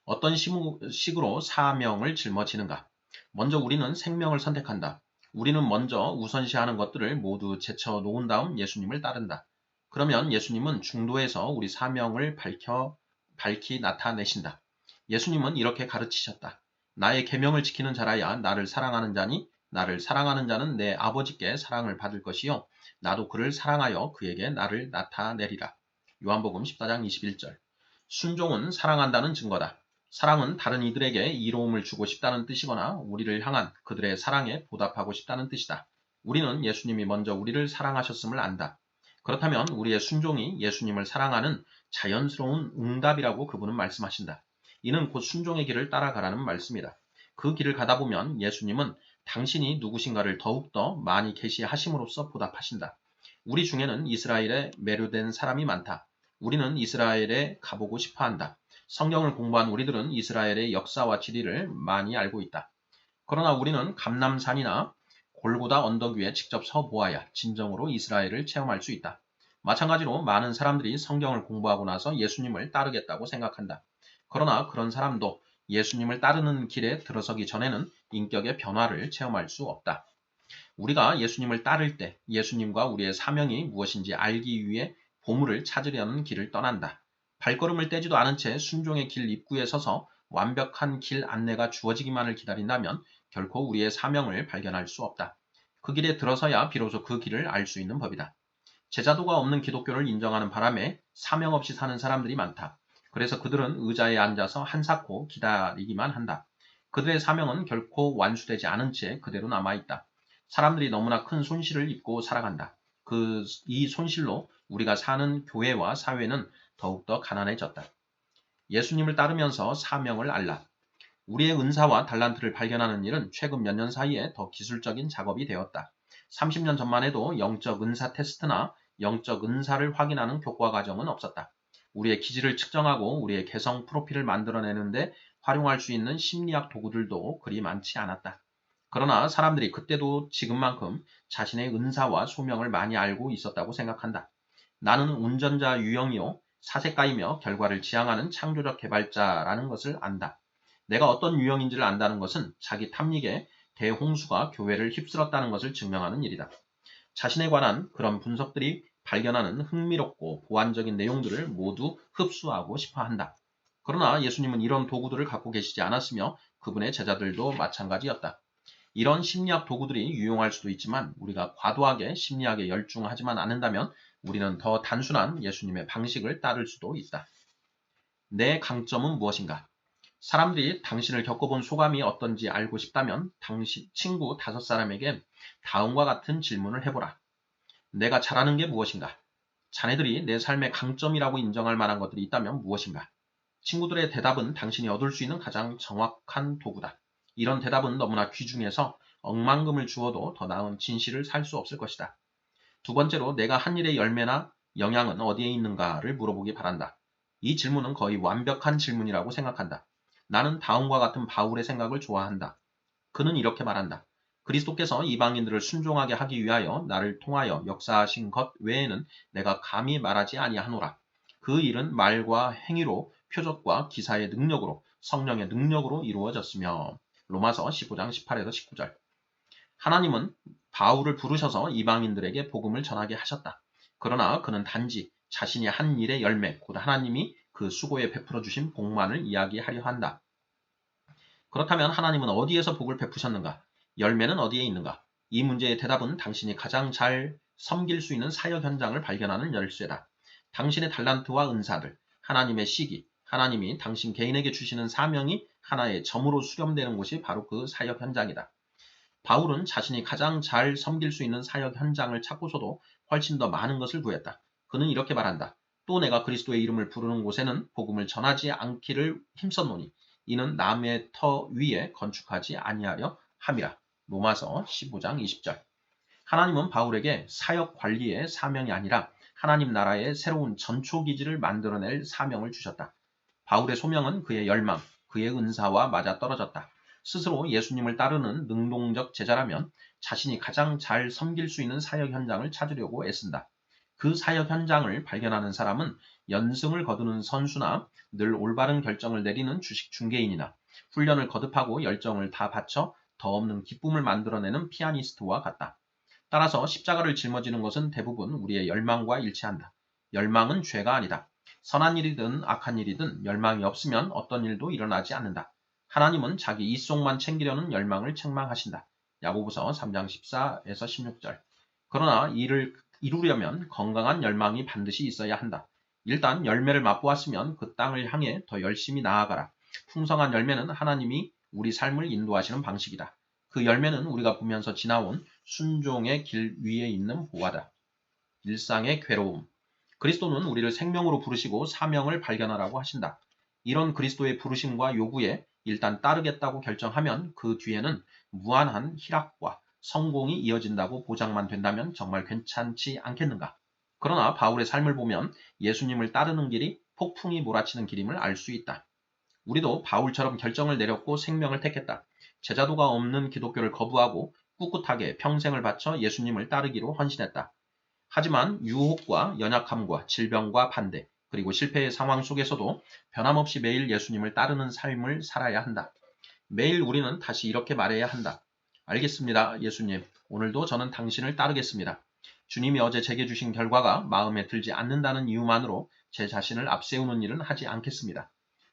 어떤 식으로 사명을 짊어지는가? 먼저 우리는 생명을 선택한다. 우리는 먼저 우선시하는 것들을 모두 제쳐놓은 다음 예수님을 따른다. 그러면 예수님은 중도에서 우리 사명을 밝히 나타내신다. 예수님은 이렇게 가르치셨다. 나의 계명을 지키는 자라야 나를 사랑하는 자니 나를 사랑하는 자는 내 아버지께 사랑을 받을 것이요 나도 그를 사랑하여 그에게 나를 나타내리라. 요한복음 14장 21절. 순종은 사랑한다는 증거다. 사랑은 다른 이들에게 이로움을 주고 싶다는 뜻이거나 우리를 향한 그들의 사랑에 보답하고 싶다는 뜻이다. 우리는 예수님이 먼저 우리를 사랑하셨음을 안다. 그렇다면 우리의 순종이 예수님을 사랑하는 자연스러운 응답이라고 그분은 말씀하신다. 이는 곧 순종의 길을 따라가라는 말씀이다. 그 길을 가다 보면 예수님은 당신이 누구신가를 더욱더 많이 계시하심으로써 보답하신다. 우리 중에는 이스라엘에 매료된 사람이 많다. 우리는 이스라엘에 가보고 싶어한다. 성경을 공부한 우리들은 이스라엘의 역사와 지리를 많이 알고 있다. 그러나 우리는 감람산이나 골고다 언덕 위에 직접 서 보아야 진정으로 이스라엘을 체험할 수 있다. 마찬가지로 많은 사람들이 성경을 공부하고 나서 예수님을 따르겠다고 생각한다. 그러나 그런 사람도 예수님을 따르는 길에 들어서기 전에는 인격의 변화를 체험할 수 없다. 우리가 예수님을 따를 때 예수님과 우리의 사명이 무엇인지 알기 위해 보물을 찾으려는 길을 떠난다. 발걸음을 떼지도 않은 채 순종의 길 입구에 서서 완벽한 길 안내가 주어지기만을 기다린다면 결코 우리의 사명을 발견할 수 없다. 그 길에 들어서야 비로소 그 길을 알 수 있는 법이다. 제자도가 없는 기독교를 인정하는 바람에 사명 없이 사는 사람들이 많다. 그래서 그들은 의자에 앉아서 한사코 기다리기만 한다. 그들의 사명은 결코 완수되지 않은 채 그대로 남아있다. 사람들이 너무나 큰 손실을 입고 살아간다. 이 손실로 우리가 사는 교회와 사회는 더욱더 가난해졌다. 예수님을 따르면서 사명을 알라. 우리의 은사와 달란트를 발견하는 일은 최근 몇 년 사이에 더 기술적인 작업이 되었다. 30년 전만 해도 영적 은사 테스트나 영적 은사를 확인하는 교과 과정은 없었다. 우리의 기질을 측정하고 우리의 개성 프로필을 만들어내는데 활용할 수 있는 심리학 도구들도 그리 많지 않았다. 그러나 사람들이 그때도 지금만큼 자신의 은사와 소명을 많이 알고 있었다고 생각한다. 나는 운전자 유형이요, 사색가이며 결과를 지향하는 창조적 개발자라는 것을 안다. 내가 어떤 유형인지를 안다는 것은 자기 탐닉에 대홍수가 교회를 휩쓸었다는 것을 증명하는 일이다. 자신에 관한 그런 분석들이 발견하는 흥미롭고 보완적인 내용들을 모두 흡수하고 싶어 한다. 그러나 예수님은 이런 도구들을 갖고 계시지 않았으며 그분의 제자들도 마찬가지였다. 이런 심리학 도구들이 유용할 수도 있지만 우리가 과도하게 심리학에 열중하지만 않는다면 우리는 더 단순한 예수님의 방식을 따를 수도 있다. 내 강점은 무엇인가? 사람들이 당신을 겪어본 소감이 어떤지 알고 싶다면 당신 친구 5사람에게 다음과 같은 질문을 해보라. 내가 잘하는 게 무엇인가? 자네들이 내 삶의 강점이라고 인정할 만한 것들이 있다면 무엇인가? 친구들의 대답은 당신이 얻을 수 있는 가장 정확한 도구다. 이런 대답은 너무나 귀중해서 억만금을 주어도 더 나은 진실을 살 수 없을 것이다. 두 번째로 내가 한 일의 열매나 영향은 어디에 있는가를 물어보기 바란다. 이 질문은 거의 완벽한 질문이라고 생각한다. 나는 다음과 같은 바울의 생각을 좋아한다. 그는 이렇게 말한다. 그리스도께서 이방인들을 순종하게 하기 위하여 나를 통하여 역사하신 것 외에는 내가 감히 말하지 아니하노라. 그 일은 말과 행위로 표적과 기사의 능력으로 성령의 능력으로 이루어졌으며 로마서 15장 18에서 19절. 하나님은 바울을 부르셔서 이방인들에게 복음을 전하게 하셨다. 그러나 그는 단지 자신이 한 일의 열매, 곧 하나님이 그 수고에 베풀어 주신 복만을 이야기하려 한다. 그렇다면 하나님은 어디에서 복을 베푸셨는가? 열매는 어디에 있는가? 이 문제의 대답은 당신이 가장 잘 섬길 수 있는 사역 현장을 발견하는 열쇠다. 당신의 달란트와 은사들, 하나님의 시기, 하나님이 당신 개인에게 주시는 사명이 하나의 점으로 수렴되는 곳이 바로 그 사역 현장이다. 바울은 자신이 가장 잘 섬길 수 있는 사역 현장을 찾고서도 훨씬 더 많은 것을 구했다. 그는 이렇게 말한다. 또 내가 그리스도의 이름을 부르는 곳에는 복음을 전하지 않기를 힘썼노니 이는 남의 터 위에 건축하지 아니하려 함이라. 로마서 15장 20절. 하나님은 바울에게 사역 관리의 사명이 아니라 하나님 나라의 새로운 전초기지를 만들어낼 사명을 주셨다. 바울의 소명은 그의 열망, 그의 은사와 맞아떨어졌다. 스스로 예수님을 따르는 능동적 제자라면 자신이 가장 잘 섬길 수 있는 사역 현장을 찾으려고 애쓴다. 그 사역 현장을 발견하는 사람은 연승을 거두는 선수나 늘 올바른 결정을 내리는 주식 중개인이나 훈련을 거듭하고 열정을 다 바쳐 더 없는 기쁨을 만들어내는 피아니스트와 같다. 따라서 십자가를 짊어지는 것은 대부분 우리의 열망과 일치한다. 열망은 죄가 아니다. 선한 일이든 악한 일이든 열망이 없으면 어떤 일도 일어나지 않는다. 하나님은 자기 이속만 챙기려는 열망을 책망하신다. 야고보서 3장 14에서 16절. 그러나 이를 이루려면 건강한 열망이 반드시 있어야 한다. 일단 열매를 맛보았으면 그 땅을 향해 더 열심히 나아가라. 풍성한 열매는 하나님이 우리 삶을 인도하시는 방식이다. 그 열매는 우리가 보면서 지나온 순종의 길 위에 있는 보화다. 일상의 괴로움. 그리스도는 우리를 생명으로 부르시고 사명을 발견하라고 하신다. 이런 그리스도의 부르심과 요구에 일단 따르겠다고 결정하면 그 뒤에는 무한한 희락과 성공이 이어진다고 보장만 된다면 정말 괜찮지 않겠는가? 그러나 바울의 삶을 보면 예수님을 따르는 길이 폭풍이 몰아치는 길임을 알 수 있다. 우리도 바울처럼 결정을 내렸고 생명을 택했다. 제자도가 없는 기독교를 거부하고 꿋꿋하게 평생을 바쳐 예수님을 따르기로 헌신했다. 하지만 유혹과 연약함과 질병과 반대, 그리고 실패의 상황 속에서도 변함없이 매일 예수님을 따르는 삶을 살아야 한다. 매일 우리는 다시 이렇게 말해야 한다. 알겠습니다, 예수님. 오늘도 저는 당신을 따르겠습니다. 주님이 어제 제게 주신 결과가 마음에 들지 않는다는 이유만으로 제 자신을 앞세우는 일은 하지 않겠습니다.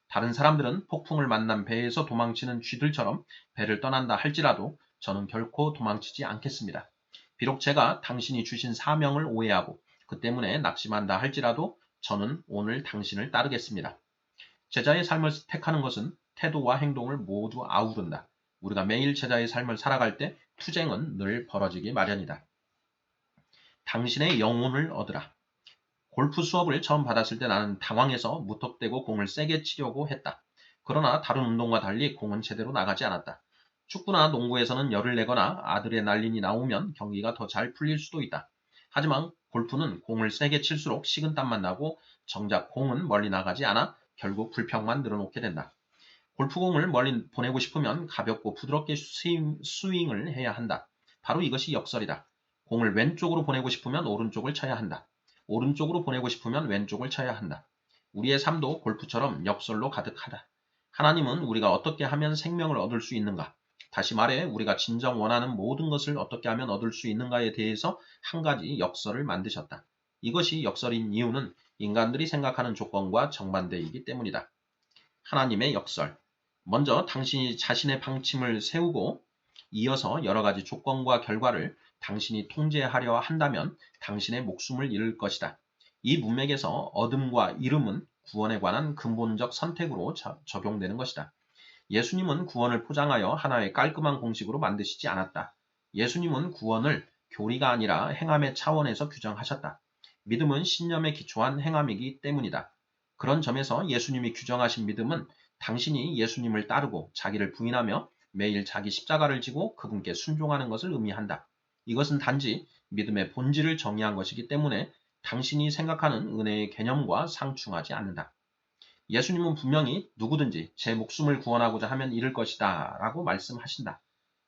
다른 사람들은 폭풍을 만난 배에서 도망치는 쥐들처럼 배를 떠난다 할지라도 저는 결코 도망치지 않겠습니다. 비록 제가 당신이 주신 사명을 오해하고 그 때문에 낙심한다 할지라도 저는 오늘 당신을 따르겠습니다. 제자의 삶을 택하는 것은 태도와 행동을 모두 아우른다. 우리가 매일 제자의 삶을 살아갈 때 투쟁은 늘 벌어지기 마련이다. 당신의 영혼을 얻으라. 골프 수업을 처음 받았을 때 나는 당황해서 무턱대고 공을 세게 치려고 했다. 그러나 다른 운동과 달리 공은 제대로 나가지 않았다. 축구나 농구에서는 열을 내거나 아드레날린이 나오면 경기가 더 잘 풀릴 수도 있다. 하지만 골프는 공을 세게 칠수록 식은땀만 나고 정작 공은 멀리 나가지 않아 결국 불평만 늘어놓게 된다. 골프공을 멀리 보내고 싶으면 가볍고 부드럽게 스윙을 해야 한다. 바로 이것이 역설이다. 공을 왼쪽으로 보내고 싶으면 오른쪽을 쳐야 한다. 오른쪽으로 보내고 싶으면 왼쪽을 쳐야 한다. 우리의 삶도 골프처럼 역설로 가득하다. 하나님은 우리가 어떻게 하면 생명을 얻을 수 있는가? 다시 말해 우리가 진정 원하는 모든 것을 어떻게 하면 얻을 수 있는가에 대해서 한 가지 역설을 만드셨다. 이것이 역설인 이유는 인간들이 생각하는 조건과 정반대이기 때문이다. 하나님의 역설. 먼저 당신이 자신의 방침을 세우고 이어서 여러 가지 조건과 결과를 당신이 통제하려 한다면 당신의 목숨을 잃을 것이다. 이 문맥에서 얻음과 잃음은 구원에 관한 근본적 선택으로 적용되는 것이다. 예수님은 구원을 포장하여 하나의 깔끔한 공식으로 만드시지 않았다. 예수님은 구원을 교리가 아니라 행함의 차원에서 규정하셨다. 믿음은 신념에 기초한 행함이기 때문이다. 그런 점에서 예수님이 규정하신 믿음은 당신이 예수님을 따르고 자기를 부인하며 매일 자기 십자가를 지고 그분께 순종하는 것을 의미한다. 이것은 단지 믿음의 본질을 정의한 것이기 때문에 당신이 생각하는 은혜의 개념과 상충하지 않는다. 예수님은 분명히 누구든지 제 목숨을 구원하고자 하면 잃을 것이다 라고 말씀하신다.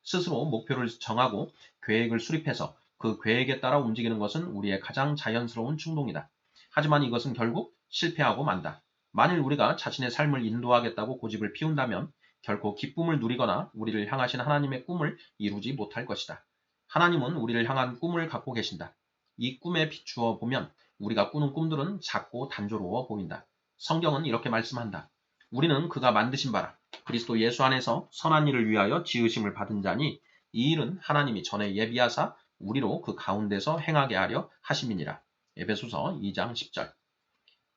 스스로 목표를 정하고 계획을 수립해서 그 계획에 따라 움직이는 것은 우리의 가장 자연스러운 충동이다. 하지만 이것은 결국 실패하고 만다. 만일 우리가 자신의 삶을 인도하겠다고 고집을 피운다면 결코 기쁨을 누리거나 우리를 향하신 하나님의 꿈을 이루지 못할 것이다. 하나님은 우리를 향한 꿈을 갖고 계신다. 이 꿈에 비추어 보면 우리가 꾸는 꿈들은 작고 단조로워 보인다. 성경은 이렇게 말씀한다. 우리는 그가 만드신 바라 그리스도 예수 안에서 선한 일을 위하여 지으심을 받은 자니 이 일은 하나님이 전에 예비하사 우리로 그 가운데서 행하게 하려 하심이니라. 에베소서 2장 10절.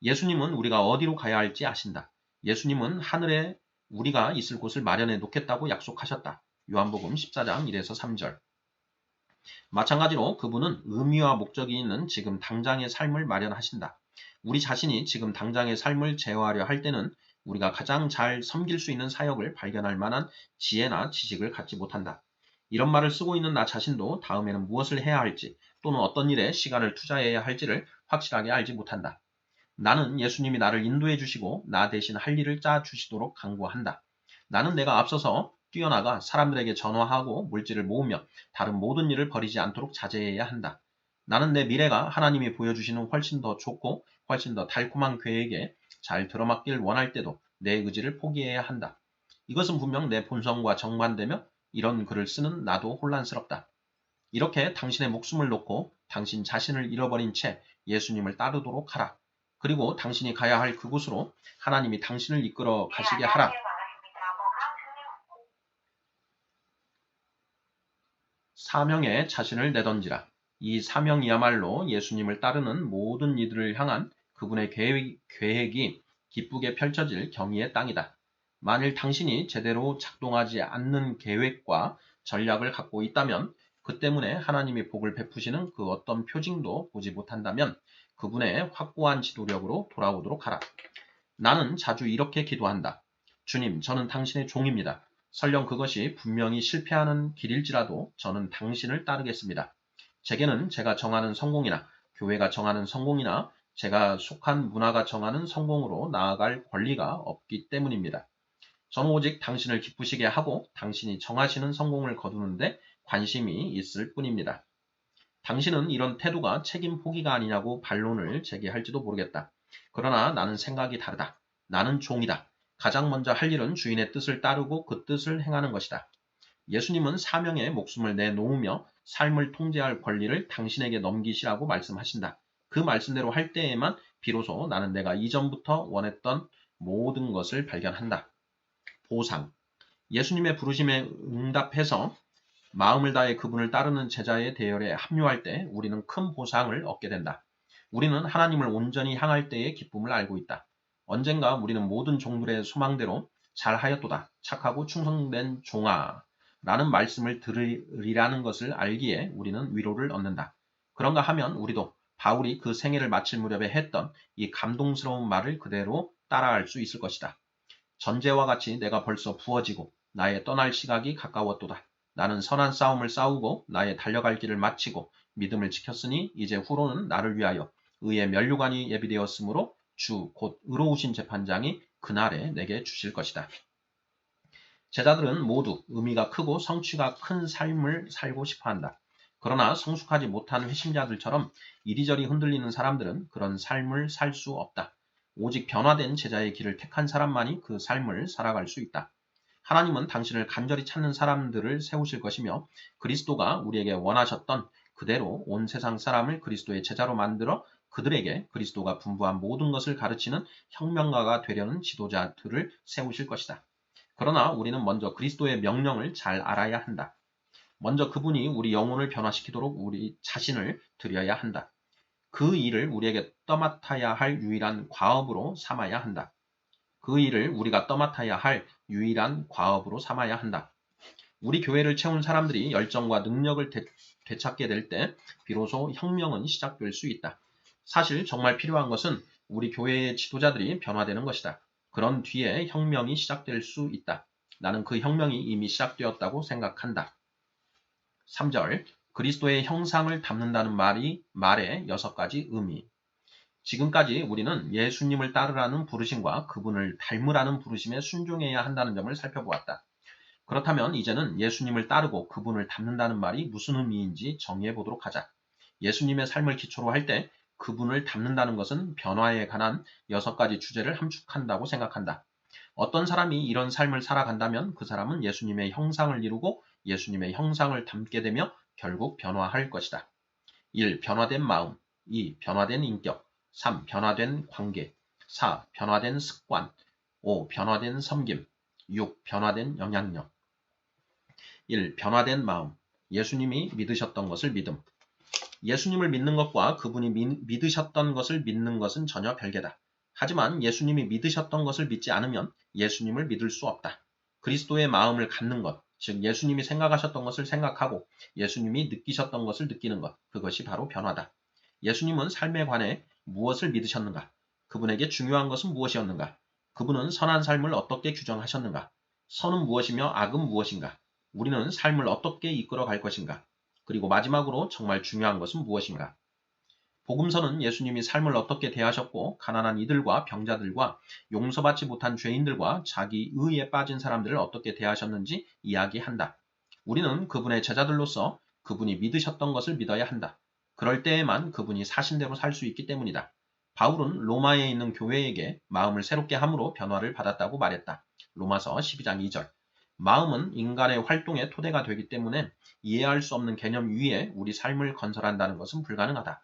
예수님은 우리가 어디로 가야 할지 아신다. 예수님은 하늘에 우리가 있을 곳을 마련해 놓겠다고 약속하셨다. 요한복음 14장 1에서 3절. 마찬가지로 그분은 의미와 목적이 있는 지금 당장의 삶을 마련하신다. 우리 자신이 지금 당장의 삶을 제어하려 할 때는 우리가 가장 잘 섬길 수 있는 사역을 발견할 만한 지혜나 지식을 갖지 못한다. 이런 말을 쓰고 있는 나 자신도 다음에는 무엇을 해야 할지 또는 어떤 일에 시간을 투자해야 할지를 확실하게 알지 못한다. 나는 예수님이 나를 인도해 주시고 나 대신 할 일을 짜 주시도록 간구한다. 나는 내가 앞서서 뛰어나가 사람들에게 전화하고 물질을 모으며 다른 모든 일을 버리지 않도록 자제해야 한다. 나는 내 미래가 하나님이 보여주시는 훨씬 더 좋고 훨씬 더 달콤한 계획에 잘 들어맞길 원할 때도 내 의지를 포기해야 한다. 이것은 분명 내 본성과 정반대며 이런 글을 쓰는 나도 혼란스럽다. 이렇게 당신의 목숨을 놓고 당신 자신을 잃어버린 채 예수님을 따르도록 하라. 그리고 당신이 가야 할 그곳으로 하나님이 당신을 이끌어 가시게 하라. 사명에 자신을 내던지라. 이 사명이야말로 예수님을 따르는 모든 이들을 향한 그분의 계획이 기쁘게 펼쳐질 경의의 땅이다. 만일 당신이 제대로 작동하지 않는 계획과 전략을 갖고 있다면 그 때문에 하나님이 복을 베푸시는 그 어떤 표징도 보지 못한다면 그분의 확고한 지도력으로 돌아오도록 하라. 나는 자주 이렇게 기도한다. 주님, 저는 당신의 종입니다. 설령 그것이 분명히 실패하는 길일지라도 저는 당신을 따르겠습니다. 제게는 제가 정하는 성공이나 교회가 정하는 성공이나 제가 속한 문화가 정하는 성공으로 나아갈 권리가 없기 때문입니다. 저는 오직 당신을 기쁘시게 하고 당신이 정하시는 성공을 거두는데 관심이 있을 뿐입니다. 당신은 이런 태도가 책임 포기가 아니냐고 반론을 제기할지도 모르겠다. 그러나 나는 생각이 다르다. 나는 종이다. 가장 먼저 할 일은 주인의 뜻을 따르고 그 뜻을 행하는 것이다. 예수님은 사명에 목숨을 내놓으며 삶을 통제할 권리를 당신에게 넘기시라고 말씀하신다. 그 말씀대로 할 때에만 비로소 나는 내가 이전부터 원했던 모든 것을 발견한다. 보상. 예수님의 부르심에 응답해서 마음을 다해 그분을 따르는 제자의 대열에 합류할 때 우리는 큰 보상을 얻게 된다. 우리는 하나님을 온전히 향할 때의 기쁨을 알고 있다. 언젠가 우리는 모든 종들의 소망대로 잘하였도다. 착하고 충성된 종아. 라는 말씀을 들으리라는 것을 알기에 우리는 위로를 얻는다. 그런가 하면 우리도 바울이 그 생애를 마칠 무렵에 했던 이 감동스러운 말을 그대로 따라할 수 있을 것이다. 전제와 같이 내가 벌써 부어지고 나의 떠날 시각이 가까웠도다. 나는 선한 싸움을 싸우고 나의 달려갈 길을 마치고 믿음을 지켰으니 이제 후로는 나를 위하여 의의 면류관이 예비되었으므로 주 곧 의로우신 재판장이 그날에 내게 주실 것이다. 제자들은 모두 의미가 크고 성취가 큰 삶을 살고 싶어한다. 그러나 성숙하지 못한 회심자들처럼 이리저리 흔들리는 사람들은 그런 삶을 살 수 없다. 오직 변화된 제자의 길을 택한 사람만이 그 삶을 살아갈 수 있다. 하나님은 당신을 간절히 찾는 사람들을 세우실 것이며 그리스도가 우리에게 원하셨던 그대로 온 세상 사람을 그리스도의 제자로 만들어 그들에게 그리스도가 분부한 모든 것을 가르치는 혁명가가 되려는 지도자들을 세우실 것이다. 그러나 우리는 먼저 그리스도의 명령을 잘 알아야 한다. 먼저 그분이 우리 영혼을 변화시키도록 우리 자신을 드려야 한다. 그 일을 우리에게 떠맡아야 할 유일한 과업으로 삼아야 한다. 그 일을 우리가 떠맡아야 할 유일한 과업으로 삼아야 한다. 우리 교회를 채운 사람들이 열정과 능력을 되찾게 될 때 비로소 혁명은 시작될 수 있다. 사실 정말 필요한 것은 우리 교회의 지도자들이 변화되는 것이다. 그런 뒤에 혁명이 시작될 수 있다. 나는 그 혁명이 이미 시작되었다고 생각한다. 3절 그리스도의 형상을 담는다는 말의 6가지 의미. 지금까지 우리는 예수님을 따르라는 부르심과 그분을 닮으라는 부르심에 순종해야 한다는 점을 살펴보았다. 그렇다면 이제는 예수님을 따르고 그분을 닮는다는 말이 무슨 의미인지 정의해 보도록 하자. 예수님의 삶을 기초로 할 때 그분을 닮는다는 것은 변화에 관한 6가지 주제를 함축한다고 생각한다. 어떤 사람이 이런 삶을 살아간다면 그 사람은 예수님의 형상을 이루고 예수님의 형상을 담게 되며 결국 변화할 것이다. 1. 변화된 마음 2. 변화된 인격 3. 변화된 관계 4. 변화된 습관 5. 변화된 섬김 6. 변화된 영향력 1. 변화된 마음 예수님이 믿으셨던 것을 믿음 예수님을 믿는 것과 그분이 믿으셨던 것을 믿는 것은 전혀 별개다. 하지만 예수님이 믿으셨던 것을 믿지 않으면 예수님을 믿을 수 없다. 그리스도의 마음을 갖는 것, 즉 예수님이 생각하셨던 것을 생각하고 예수님이 느끼셨던 것을 느끼는 것, 그것이 바로 변화다. 예수님은 삶에 관해 무엇을 믿으셨는가? 그분에게 중요한 것은 무엇이었는가? 그분은 선한 삶을 어떻게 규정하셨는가? 선은 무엇이며 악은 무엇인가? 우리는 삶을 어떻게 이끌어 갈 것인가? 그리고 마지막으로 정말 중요한 것은 무엇인가? 복음서는 예수님이 삶을 어떻게 대하셨고 가난한 이들과 병자들과 용서받지 못한 죄인들과 자기 의에 빠진 사람들을 어떻게 대하셨는지 이야기한다. 우리는 그분의 제자들로서 그분이 믿으셨던 것을 믿어야 한다. 그럴 때에만 그분이 사신 대로 살 수 있기 때문이다. 바울은 로마에 있는 교회에게 마음을 새롭게 함으로 변화를 받았다고 말했다. 로마서 12장 2절. 마음은 인간의 활동의 토대가 되기 때문에 이해할 수 없는 개념 위에 우리 삶을 건설한다는 것은 불가능하다.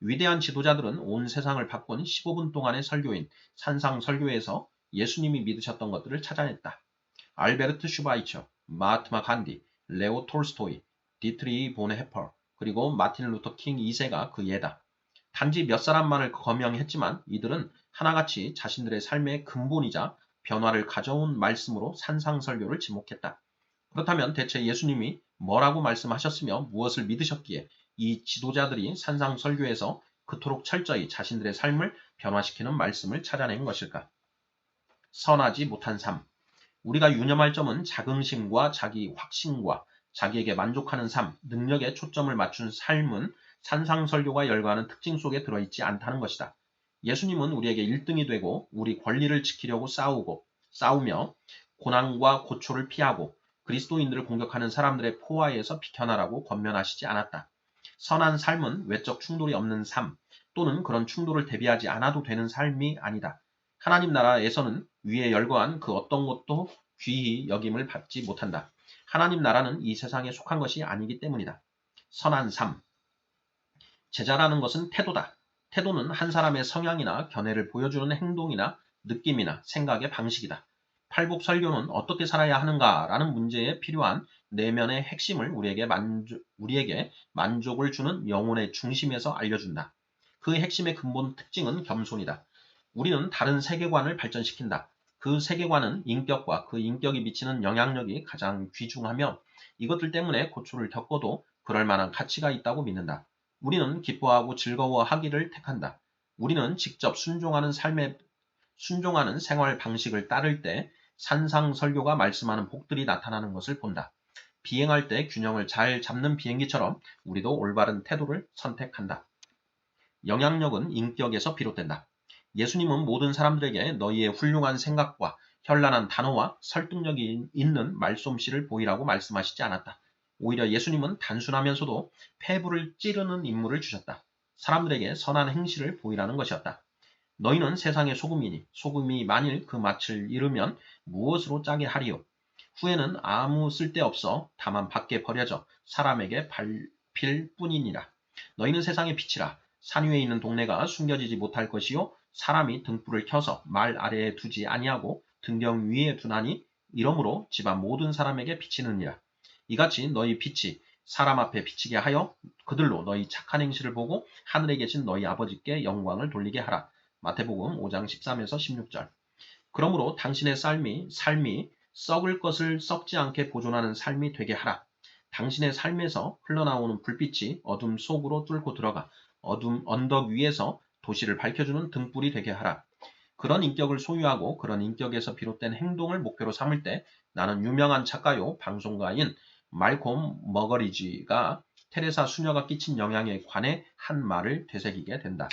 위대한 지도자들은 온 세상을 바꾼 15분 동안의 설교인 산상 설교에서 예수님이 믿으셨던 것들을 찾아냈다. 알베르트 슈바이처, 마하트마 간디, 레오 톨스토이, 디트리 보네헤퍼, 그리고 마틴 루터 킹 2세가 그 예다. 단지 몇 사람만을 거명했지만 이들은 하나같이 자신들의 삶의 근본이자 변화를 가져온 말씀으로 산상설교를 지목했다. 그렇다면 대체 예수님이 뭐라고 말씀하셨으며 무엇을 믿으셨기에 이 지도자들이 산상설교에서 그토록 철저히 자신들의 삶을 변화시키는 말씀을 찾아낸 것일까? 선하지 못한 삶. 우리가 유념할 점은 자긍심과 자기 확신과 자기에게 만족하는 삶, 능력에 초점을 맞춘 삶은 산상설교가 열거하는 특징 속에 들어있지 않다는 것이다. 예수님은 우리에게 1등이 되고 우리 권리를 지키려고 싸우며 고난과 고초를 피하고 그리스도인들을 공격하는 사람들의 포화에서 비켜나라고 권면하시지 않았다. 선한 삶은 외적 충돌이 없는 삶 또는 그런 충돌을 대비하지 않아도 되는 삶이 아니다. 하나님 나라에서는 위에 열거한 그 어떤 것도 귀히 여김을 받지 못한다. 하나님 나라는 이 세상에 속한 것이 아니기 때문이다. 선한 삶. 제자라는 것은 태도다. 태도는 한 사람의 성향이나 견해를 보여주는 행동이나 느낌이나 생각의 방식이다. 팔복 설교는 어떻게 살아야 하는가라는 문제에 필요한 내면의 핵심을 우리에게 만족을 주는 영혼의 중심에서 알려준다. 그 핵심의 근본 특징은 겸손이다. 우리는 다른 세계관을 발전시킨다. 그 세계관은 인격과 그 인격이 미치는 영향력이 가장 귀중하며 이것들 때문에 고초를 겪어도 그럴 만한 가치가 있다고 믿는다. 우리는 기뻐하고 즐거워하기를 택한다. 우리는 직접 순종하는 생활 방식을 따를 때 산상설교가 말씀하는 복들이 나타나는 것을 본다. 비행할 때 균형을 잘 잡는 비행기처럼 우리도 올바른 태도를 선택한다. 영향력은 인격에서 비롯된다. 예수님은 모든 사람들에게 너희의 훌륭한 생각과 현란한 단어와 설득력이 있는 말솜씨를 보이라고 말씀하시지 않았다. 오히려 예수님은 단순하면서도 폐부를 찌르는 임무를 주셨다. 사람들에게 선한 행실을 보이라는 것이었다. 너희는 세상의 소금이니 소금이 만일 그 맛을 잃으면 무엇으로 짜게 하리요. 후에는 아무 쓸데없어 다만 밖에 버려져 사람에게 밟힐 뿐이니라. 너희는 세상의 빛이라. 산 위에 있는 동네가 숨겨지지 못할 것이요 사람이 등불을 켜서 말 아래에 두지 아니하고 등경 위에 두나니 이러므로 집안 모든 사람에게 비치느니라. 이같이 너희 빛이 사람 앞에 비치게 하여 그들로 너희 착한 행실을 보고 하늘에 계신 너희 아버지께 영광을 돌리게 하라. 마태복음 5장 13에서 16절. 그러므로 당신의 삶이 썩을 것을 썩지 않게 보존하는 삶이 되게 하라. 당신의 삶에서 흘러나오는 불빛이 어둠 속으로 뚫고 들어가 어둠 언덕 위에서 도시를 밝혀주는 등불이 되게 하라. 그런 인격을 소유하고 그런 인격에서 비롯된 행동을 목표로 삼을 때 나는 유명한 작가요 방송가인 말콤 머거리지가 테레사 수녀가 끼친 영향에 관해 한 말을 되새기게 된다.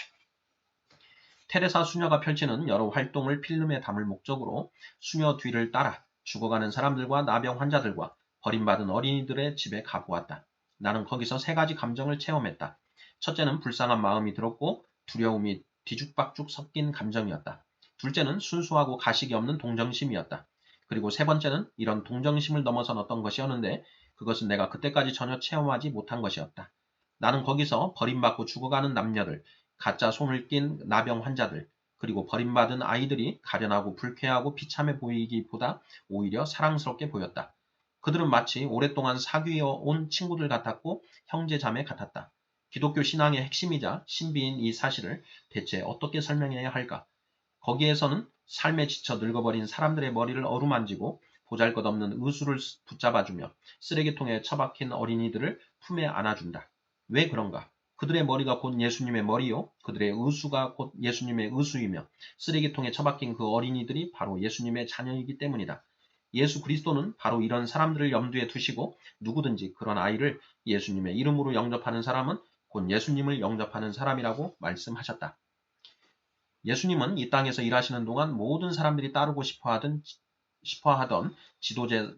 테레사 수녀가 펼치는 여러 활동을 필름에 담을 목적으로 수녀 뒤를 따라 죽어가는 사람들과 나병 환자들과 버림받은 어린이들의 집에 가보았다. 나는 거기서 세 가지 감정을 체험했다. 첫째는 불쌍한 마음이 들었고 두려움이 뒤죽박죽 섞인 감정이었다. 둘째는 순수하고 가식이 없는 동정심이었다. 그리고 세 번째는 이런 동정심을 넘어선 어떤 것이었는데 그것은 내가 그때까지 전혀 체험하지 못한 것이었다. 나는 거기서 버림받고 죽어가는 남녀들, 가짜 손을 낀 나병 환자들, 그리고 버림받은 아이들이 가련하고 불쾌하고 비참해 보이기보다 오히려 사랑스럽게 보였다. 그들은 마치 오랫동안 사귀어 온 친구들 같았고 형제 자매 같았다. 기독교 신앙의 핵심이자 신비인 이 사실을 대체 어떻게 설명해야 할까? 거기에서는 삶에 지쳐 늙어버린 사람들의 머리를 어루만지고 보잘것없는 의수를 붙잡아주며 쓰레기통에 처박힌 어린이들을 품에 안아준다. 왜 그런가? 그들의 머리가 곧 예수님의 머리요. 그들의 의수가 곧 예수님의 의수이며 쓰레기통에 처박힌 그 어린이들이 바로 예수님의 자녀이기 때문이다. 예수 그리스도는 바로 이런 사람들을 염두에 두시고 누구든지 그런 아이를 예수님의 이름으로 영접하는 사람은 곧 예수님을 영접하는 사람이라고 말씀하셨다. 예수님은 이 땅에서 일하시는 동안 모든 사람들이 따르고 싶어하던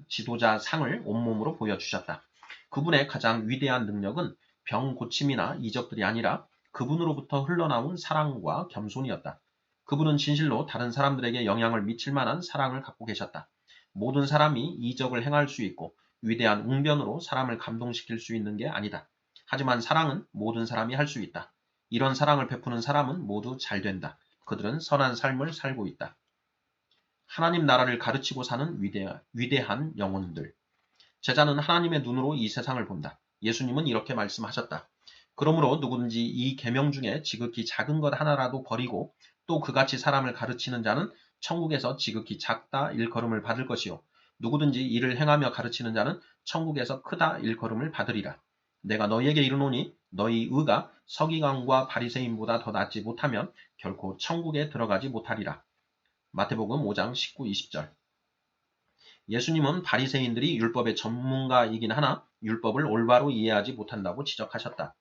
지도자 상을 온몸으로 보여주셨다. 그분의 가장 위대한 능력은 병 고침이나 이적들이 아니라 그분으로부터 흘러나온 사랑과 겸손이었다. 그분은 진실로 다른 사람들에게 영향을 미칠 만한 사랑을 갖고 계셨다. 모든 사람이 이적을 행할 수 있고 위대한 웅변으로 사람을 감동시킬 수 있는 게 아니다. 하지만 사랑은 모든 사람이 할 수 있다. 이런 사랑을 베푸는 사람은 모두 잘 된다. 그들은 선한 삶을 살고 있다. 하나님 나라를 가르치고 사는 위대한 영혼들. 제자는 하나님의 눈으로 이 세상을 본다. 예수님은 이렇게 말씀하셨다. 그러므로 누구든지 이 계명 중에 지극히 작은 것 하나라도 버리고 또 그같이 사람을 가르치는 자는 천국에서 지극히 작다 일컬음을 받을 것이요. 누구든지 이를 행하며 가르치는 자는 천국에서 크다 일컬음을 받으리라. 내가 너희에게 이르노니 너희 의가 서기관과 바리새인보다 더 낫지 못하면 결코 천국에 들어가지 못하리라. 마태복음 5장 19, 20절. 예수님은 바리새인들이 율법의 전문가이긴 하나 율법을 올바로 이해하지 못한다고 지적하셨다.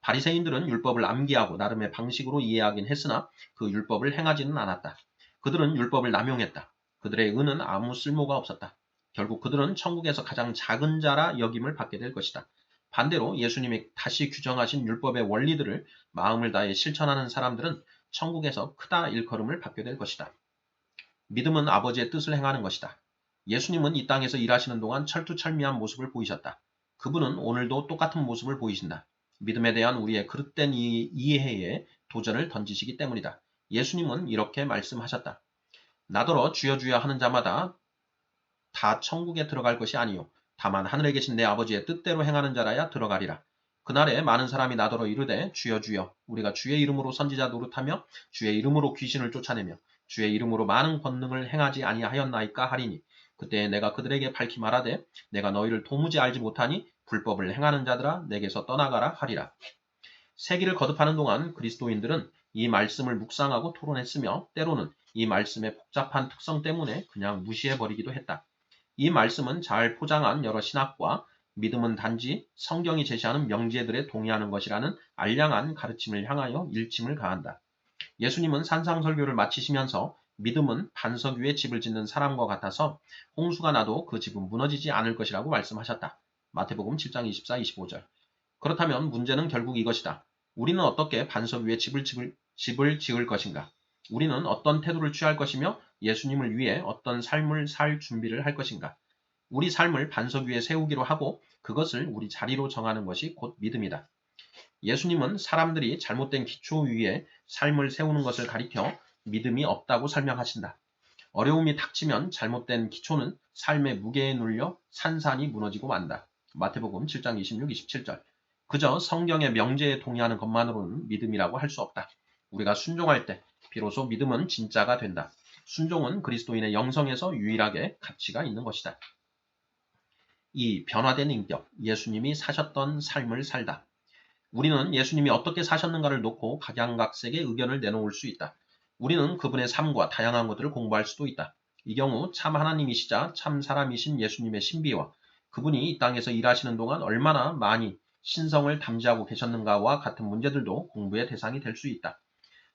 바리새인들은 율법을 암기하고 나름의 방식으로 이해하긴 했으나 그 율법을 행하지는 않았다. 그들은 율법을 남용했다. 그들의 은은 아무 쓸모가 없었다. 결국 그들은 천국에서 가장 작은 자라 여김을 받게 될 것이다. 반대로 예수님이 다시 규정하신 율법의 원리들을 마음을 다해 실천하는 사람들은 천국에서 크다 일컬음을 받게 될 것이다. 믿음은 아버지의 뜻을 행하는 것이다. 예수님은 이 땅에서 일하시는 동안 철두철미한 모습을 보이셨다. 그분은 오늘도 똑같은 모습을 보이신다. 믿음에 대한 우리의 그릇된 이해에 도전을 던지시기 때문이다. 예수님은 이렇게 말씀하셨다. 나더러 주여 주여 하는 자마다 다 천국에 들어갈 것이 아니요 다만 하늘에 계신 내 아버지의 뜻대로 행하는 자라야 들어가리라. 그날에 많은 사람이 나더러 이르되 주여 주여 우리가 주의 이름으로 선지자 노릇하며 주의 이름으로 귀신을 쫓아내며 주의 이름으로 많은 권능을 행하지 아니하였나이까 하리니 그때 내가 그들에게 밝히 말하되 내가 너희를 도무지 알지 못하니 불법을 행하는 자들아 내게서 떠나가라 하리라. 세기를 거듭하는 동안 그리스도인들은 이 말씀을 묵상하고 토론했으며 때로는 이 말씀의 복잡한 특성 때문에 그냥 무시해버리기도 했다. 이 말씀은 잘 포장한 여러 신학과 믿음은 단지 성경이 제시하는 명제들에 동의하는 것이라는 알량한 가르침을 향하여 일침을 가한다. 예수님은 산상설교를 마치시면서 믿음은 반석 위에 집을 짓는 사람과 같아서 홍수가 나도 그 집은 무너지지 않을 것이라고 말씀하셨다. 마태복음 7장 24, 25절. 그렇다면 문제는 결국 이것이다. 우리는 어떻게 반석 위에 집을 지을 것인가? 우리는 어떤 태도를 취할 것이며 예수님을 위해 어떤 삶을 살 준비를 할 것인가? 우리 삶을 반석 위에 세우기로 하고 그것을 우리 자리로 정하는 것이 곧 믿음이다. 예수님은 사람들이 잘못된 기초 위에 삶을 세우는 것을 가리켜 믿음이 없다고 설명하신다. 어려움이 닥치면 잘못된 기초는 삶의 무게에 눌려 산산이 무너지고 만다. 마태복음 7장 26, 27절. 그저 성경의 명제에 동의하는 것만으로는 믿음이라고 할 수 없다. 우리가 순종할 때 비로소 믿음은 진짜가 된다. 순종은 그리스도인의 영성에서 유일하게 가치가 있는 것이다. 이 변화된 인격, 예수님이 사셨던 삶을 살다. 우리는 예수님이 어떻게 사셨는가를 놓고 각양각색의 의견을 내놓을 수 있다. 우리는 그분의 삶과 다양한 것들을 공부할 수도 있다. 이 경우 참 하나님이시자 참 사람이신 예수님의 신비와 그분이 이 땅에서 일하시는 동안 얼마나 많이 신성을 담지하고 계셨는가와 같은 문제들도 공부의 대상이 될 수 있다.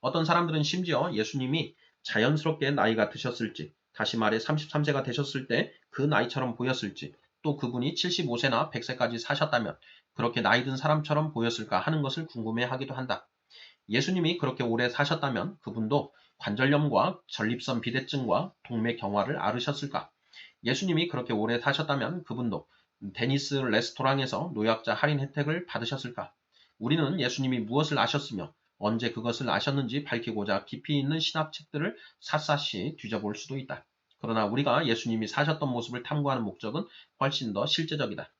어떤 사람들은 심지어 예수님이 자연스럽게 나이가 드셨을지, 다시 말해 33세가 되셨을 때 그 나이처럼 보였을지, 또 그분이 75세나 100세까지 사셨다면 그렇게 나이 든 사람처럼 보였을까 하는 것을 궁금해하기도 한다. 예수님이 그렇게 오래 사셨다면 그분도 관절염과 전립선 비대증과 동맥경화를 앓으셨을까? 예수님이 그렇게 오래 사셨다면 그분도 데니스 레스토랑에서 노약자 할인 혜택을 받으셨을까? 우리는 예수님이 무엇을 아셨으며 언제 그것을 아셨는지 밝히고자 깊이 있는 신학책들을 샅샅이 뒤져볼 수도 있다. 그러나 우리가 예수님이 사셨던 모습을 탐구하는 목적은 훨씬 더 실제적이다.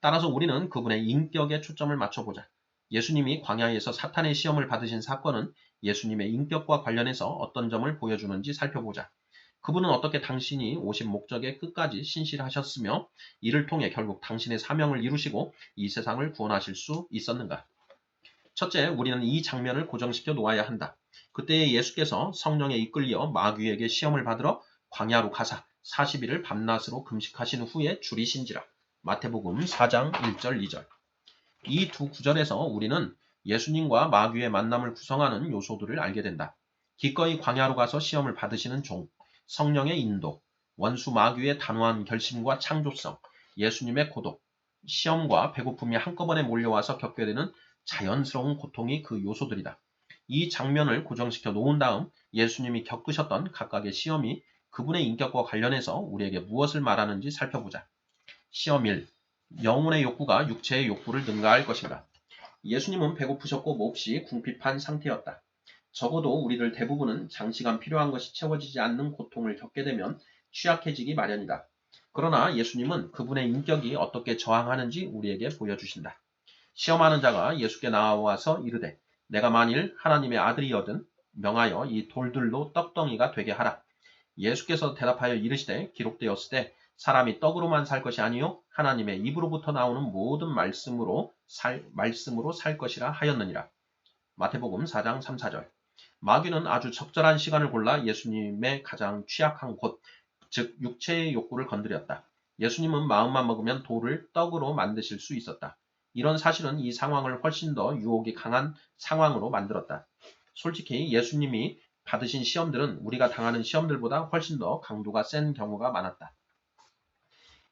따라서 우리는 그분의 인격에 초점을 맞춰보자. 예수님이 광야에서 사탄의 시험을 받으신 사건은 예수님의 인격과 관련해서 어떤 점을 보여주는지 살펴보자. 그분은 어떻게 당신이 오신 목적에 끝까지 신실하셨으며 이를 통해 결국 당신의 사명을 이루시고 이 세상을 구원하실 수 있었는가? 첫째, 우리는 이 장면을 고정시켜 놓아야 한다. 그때 예수께서 성령에 이끌려 마귀에게 시험을 받으러 광야로 가사 40일을 밤낮으로 금식하신 후에 줄이신지라. 마태복음 4장 1절 2절. 이 두 구절에서 우리는 예수님과 마귀의 만남을 구성하는 요소들을 알게 된다. 기꺼이 광야로 가서 시험을 받으시는 종, 성령의 인도, 원수 마귀의 단호한 결심과 창조성, 예수님의 고독, 시험과 배고픔이 한꺼번에 몰려와서 겪게 되는 자연스러운 고통이 그 요소들이다. 이 장면을 고정시켜 놓은 다음 예수님이 겪으셨던 각각의 시험이 그분의 인격과 관련해서 우리에게 무엇을 말하는지 살펴보자. 시험 1. 영혼의 욕구가 육체의 욕구를 능가할 것인가? 예수님은 배고프셨고 몹시 궁핍한 상태였다. 적어도 우리들 대부분은 장시간 필요한 것이 채워지지 않는 고통을 겪게 되면 취약해지기 마련이다. 그러나 예수님은 그분의 인격이 어떻게 저항하는지 우리에게 보여주신다. 시험하는 자가 예수께 나와서 이르되 내가 만일 하나님의 아들이거든 명하여 이 돌들로 떡덩이가 되게 하라. 예수께서 대답하여 이르시되 기록되었을 때 사람이 떡으로만 살 것이 아니요 하나님의 입으로부터 나오는 모든 말씀으로 살 것이라 하였느니라. 마태복음 4장 3, 4절. 마귀는 아주 적절한 시간을 골라 예수님의 가장 취약한 곳, 즉 육체의 욕구를 건드렸다. 예수님은 마음만 먹으면 돌을 떡으로 만드실 수 있었다. 이런 사실은 이 상황을 훨씬 더 유혹이 강한 상황으로 만들었다. 솔직히 예수님이 받으신 시험들은 우리가 당하는 시험들보다 훨씬 더 강도가 센 경우가 많았다.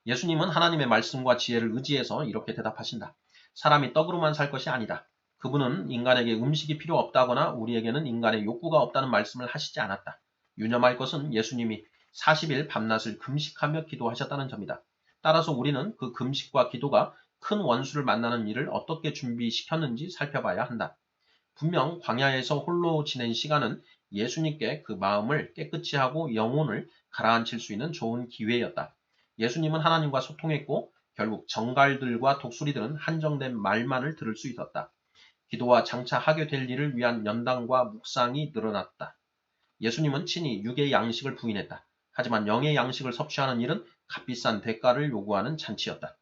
예수님은 하나님의 말씀과 지혜를 의지해서 이렇게 대답하신다. 사람이 떡으로만 살 것이 아니다. 그분은 인간에게 음식이 필요 없다거나 우리에게는 인간의 욕구가 없다는 말씀을 하시지 않았다. 유념할 것은 예수님이 40일 밤낮을 금식하며 기도하셨다는 점이다. 따라서 우리는 그 금식과 기도가 큰 원수를 만나는 일을 어떻게 준비시켰는지 살펴봐야 한다. 분명 광야에서 홀로 지낸 시간은 예수님께 그 마음을 깨끗이 하고 영혼을 가라앉힐 수 있는 좋은 기회였다. 예수님은 하나님과 소통했고 결국 정갈들과 독수리들은 한정된 말만을 들을 수 있었다. 기도와 장차 하게 될 일을 위한 연단과 묵상이 늘어났다. 예수님은 친히 육의 양식을 부인했다. 하지만 영의 양식을 섭취하는 일은 값비싼 대가를 요구하는 잔치였다.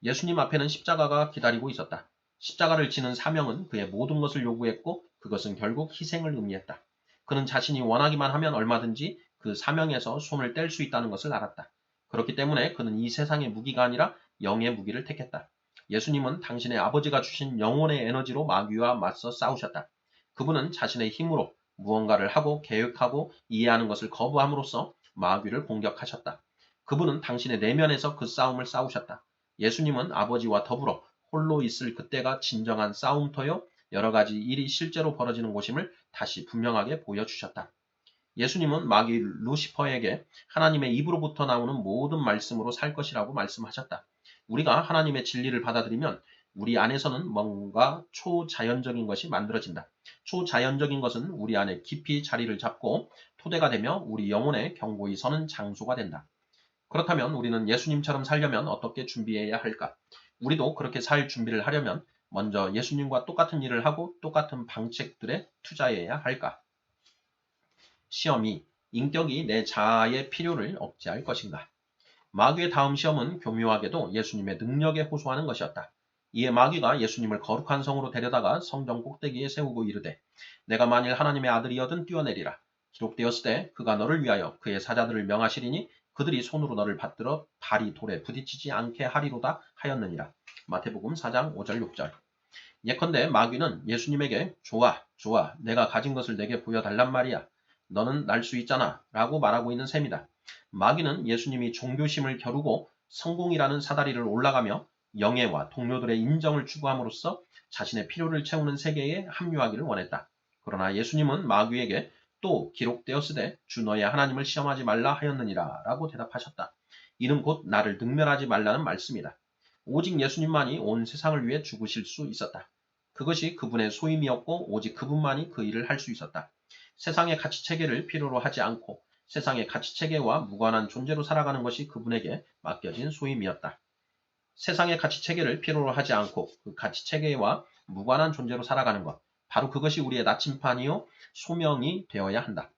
예수님 앞에는 십자가가 기다리고 있었다. 십자가를 지는 사명은 그의 모든 것을 요구했고 그것은 결국 희생을 의미했다. 그는 자신이 원하기만 하면 얼마든지 그 사명에서 손을 뗄 수 있다는 것을 알았다. 그렇기 때문에 그는 이 세상의 무기가 아니라 영의 무기를 택했다. 예수님은 당신의 아버지가 주신 영혼의 에너지로 마귀와 맞서 싸우셨다. 그분은 자신의 힘으로 무언가를 하고 계획하고 이해하는 것을 거부함으로써 마귀를 공격하셨다. 그분은 당신의 내면에서 그 싸움을 싸우셨다. 예수님은 아버지와 더불어 홀로 있을 그때가 진정한 싸움터요 여러 가지 일이 실제로 벌어지는 곳임을 다시 분명하게 보여주셨다. 예수님은 마귀 루시퍼에게 하나님의 입으로부터 나오는 모든 말씀으로 살 것이라고 말씀하셨다. 우리가 하나님의 진리를 받아들이면 우리 안에서는 뭔가 초자연적인 것이 만들어진다. 초자연적인 것은 우리 안에 깊이 자리를 잡고 토대가 되며 우리 영혼에 견고히 서는 장소가 된다. 그렇다면 우리는 예수님처럼 살려면 어떻게 준비해야 할까? 우리도 그렇게 살 준비를 하려면 먼저 예수님과 똑같은 일을 하고 똑같은 방책들에 투자해야 할까? 시험 2. 인격이 내 자아의 필요를 억제할 것인가? 마귀의 다음 시험은 교묘하게도 예수님의 능력에 호소하는 것이었다. 이에 마귀가 예수님을 거룩한 성으로 데려다가 성전 꼭대기에 세우고 이르되 내가 만일 하나님의 아들이여든 뛰어내리라. 기록되었을 때 그가 너를 위하여 그의 사자들을 명하시리니 그들이 손으로 너를 받들어 발이 돌에 부딪히지 않게 하리로다 하였느니라. 마태복음 4장 5절 6절. 예컨대 마귀는 예수님에게 좋아 내가 가진 것을 내게 보여달란 말이야. 너는 날 수 있잖아 라고 말하고 있는 셈이다. 마귀는 예수님이 종교심을 겨루고 성공이라는 사다리를 올라가며 영예와 동료들의 인정을 추구함으로써 자신의 필요를 채우는 세계에 합류하기를 원했다. 그러나 예수님은 마귀에게 또 기록되었으되 주 너의 하나님을 시험하지 말라 하였느니라 라고 대답하셨다. 이는 곧 나를 능멸하지 말라는 말씀이다. 오직 예수님만이 온 세상을 위해 죽으실 수 있었다. 그것이 그분의 소임이었고 오직 그분만이 그 일을 할 수 있었다. 세상의 가치체계를 필요로 하지 않고 세상의 가치체계와 무관한 존재로 살아가는 것이 그분에게 맡겨진 소임이었다. 세상의 가치체계를 필요로 하지 않고 그 가치체계와 무관한 존재로 살아가는 것, 바로 그것이 우리의 나침판이요 소명이 되어야 한다.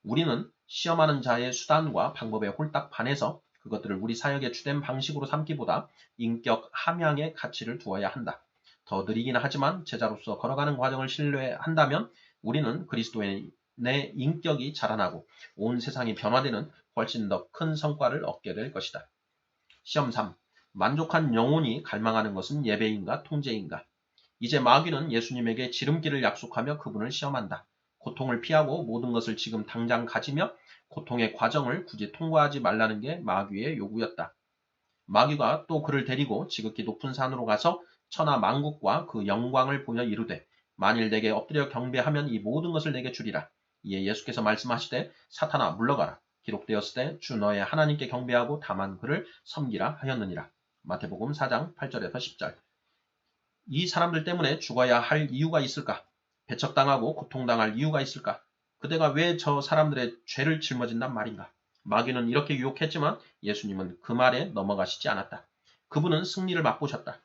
우리는 시험하는 자의 수단과 방법에 홀딱 반해서 그것들을 우리 사역의 주된 방식으로 삼기보다 인격 함양의 가치를 두어야 한다. 더 느리긴 하지만 제자로서 걸어가는 과정을 신뢰한다면 우리는 그리스도인의 인격이 자라나고 온 세상이 변화되는 훨씬 더 큰 성과를 얻게 될 것이다. 시험 3. 만족한 영혼이 갈망하는 것은 예배인가 통제인가? 이제 마귀는 예수님에게 지름길을 약속하며 그분을 시험한다. 고통을 피하고 모든 것을 지금 당장 가지며 고통의 과정을 굳이 통과하지 말라는 게 마귀의 요구였다. 마귀가 또 그를 데리고 지극히 높은 산으로 가서 천하 만국과 그 영광을 보여 이르되 만일 내게 엎드려 경배하면 이 모든 것을 내게 주리라. 이에 예수께서 말씀하시되 사탄아 물러가라. 기록되었을 때 주 너의 하나님께 경배하고 다만 그를 섬기라 하였느니라. 마태복음 4장 8절에서 10절. 이 사람들 때문에 죽어야 할 이유가 있을까? 배척당하고 고통당할 이유가 있을까? 그대가 왜 저 사람들의 죄를 짊어진단 말인가? 마귀는 이렇게 유혹했지만 예수님은 그 말에 넘어가시지 않았다. 그분은 승리를 맛보셨다.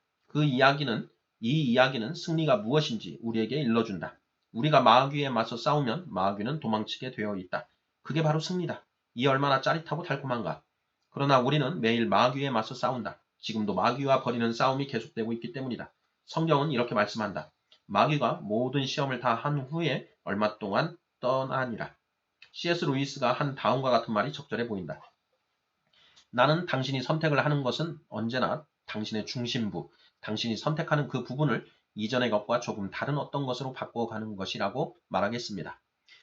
이 이야기는 승리가 무엇인지 우리에게 일러준다. 우리가 마귀에 맞서 싸우면 마귀는 도망치게 되어 있다. 그게 바로 승리다. 이 얼마나 짜릿하고 달콤한가. 그러나 우리는 매일 마귀에 맞서 싸운다. 지금도 마귀와 벌이는 싸움이 계속되고 있기 때문이다. 성경은 이렇게 말씀한다. 마귀가 모든 시험을 다 한 후에 얼마 동안 떠나니라. C.S. 루이스가 한 다음과 같은 말이 적절해 보인다. 나는 당신이 선택을 하는 것은 언제나 당신의 중심부, 당신이 선택하는 그 부분을 이전의 것과 조금 다른 어떤 것으로 바꿔가는 것이라고 말하겠습니다.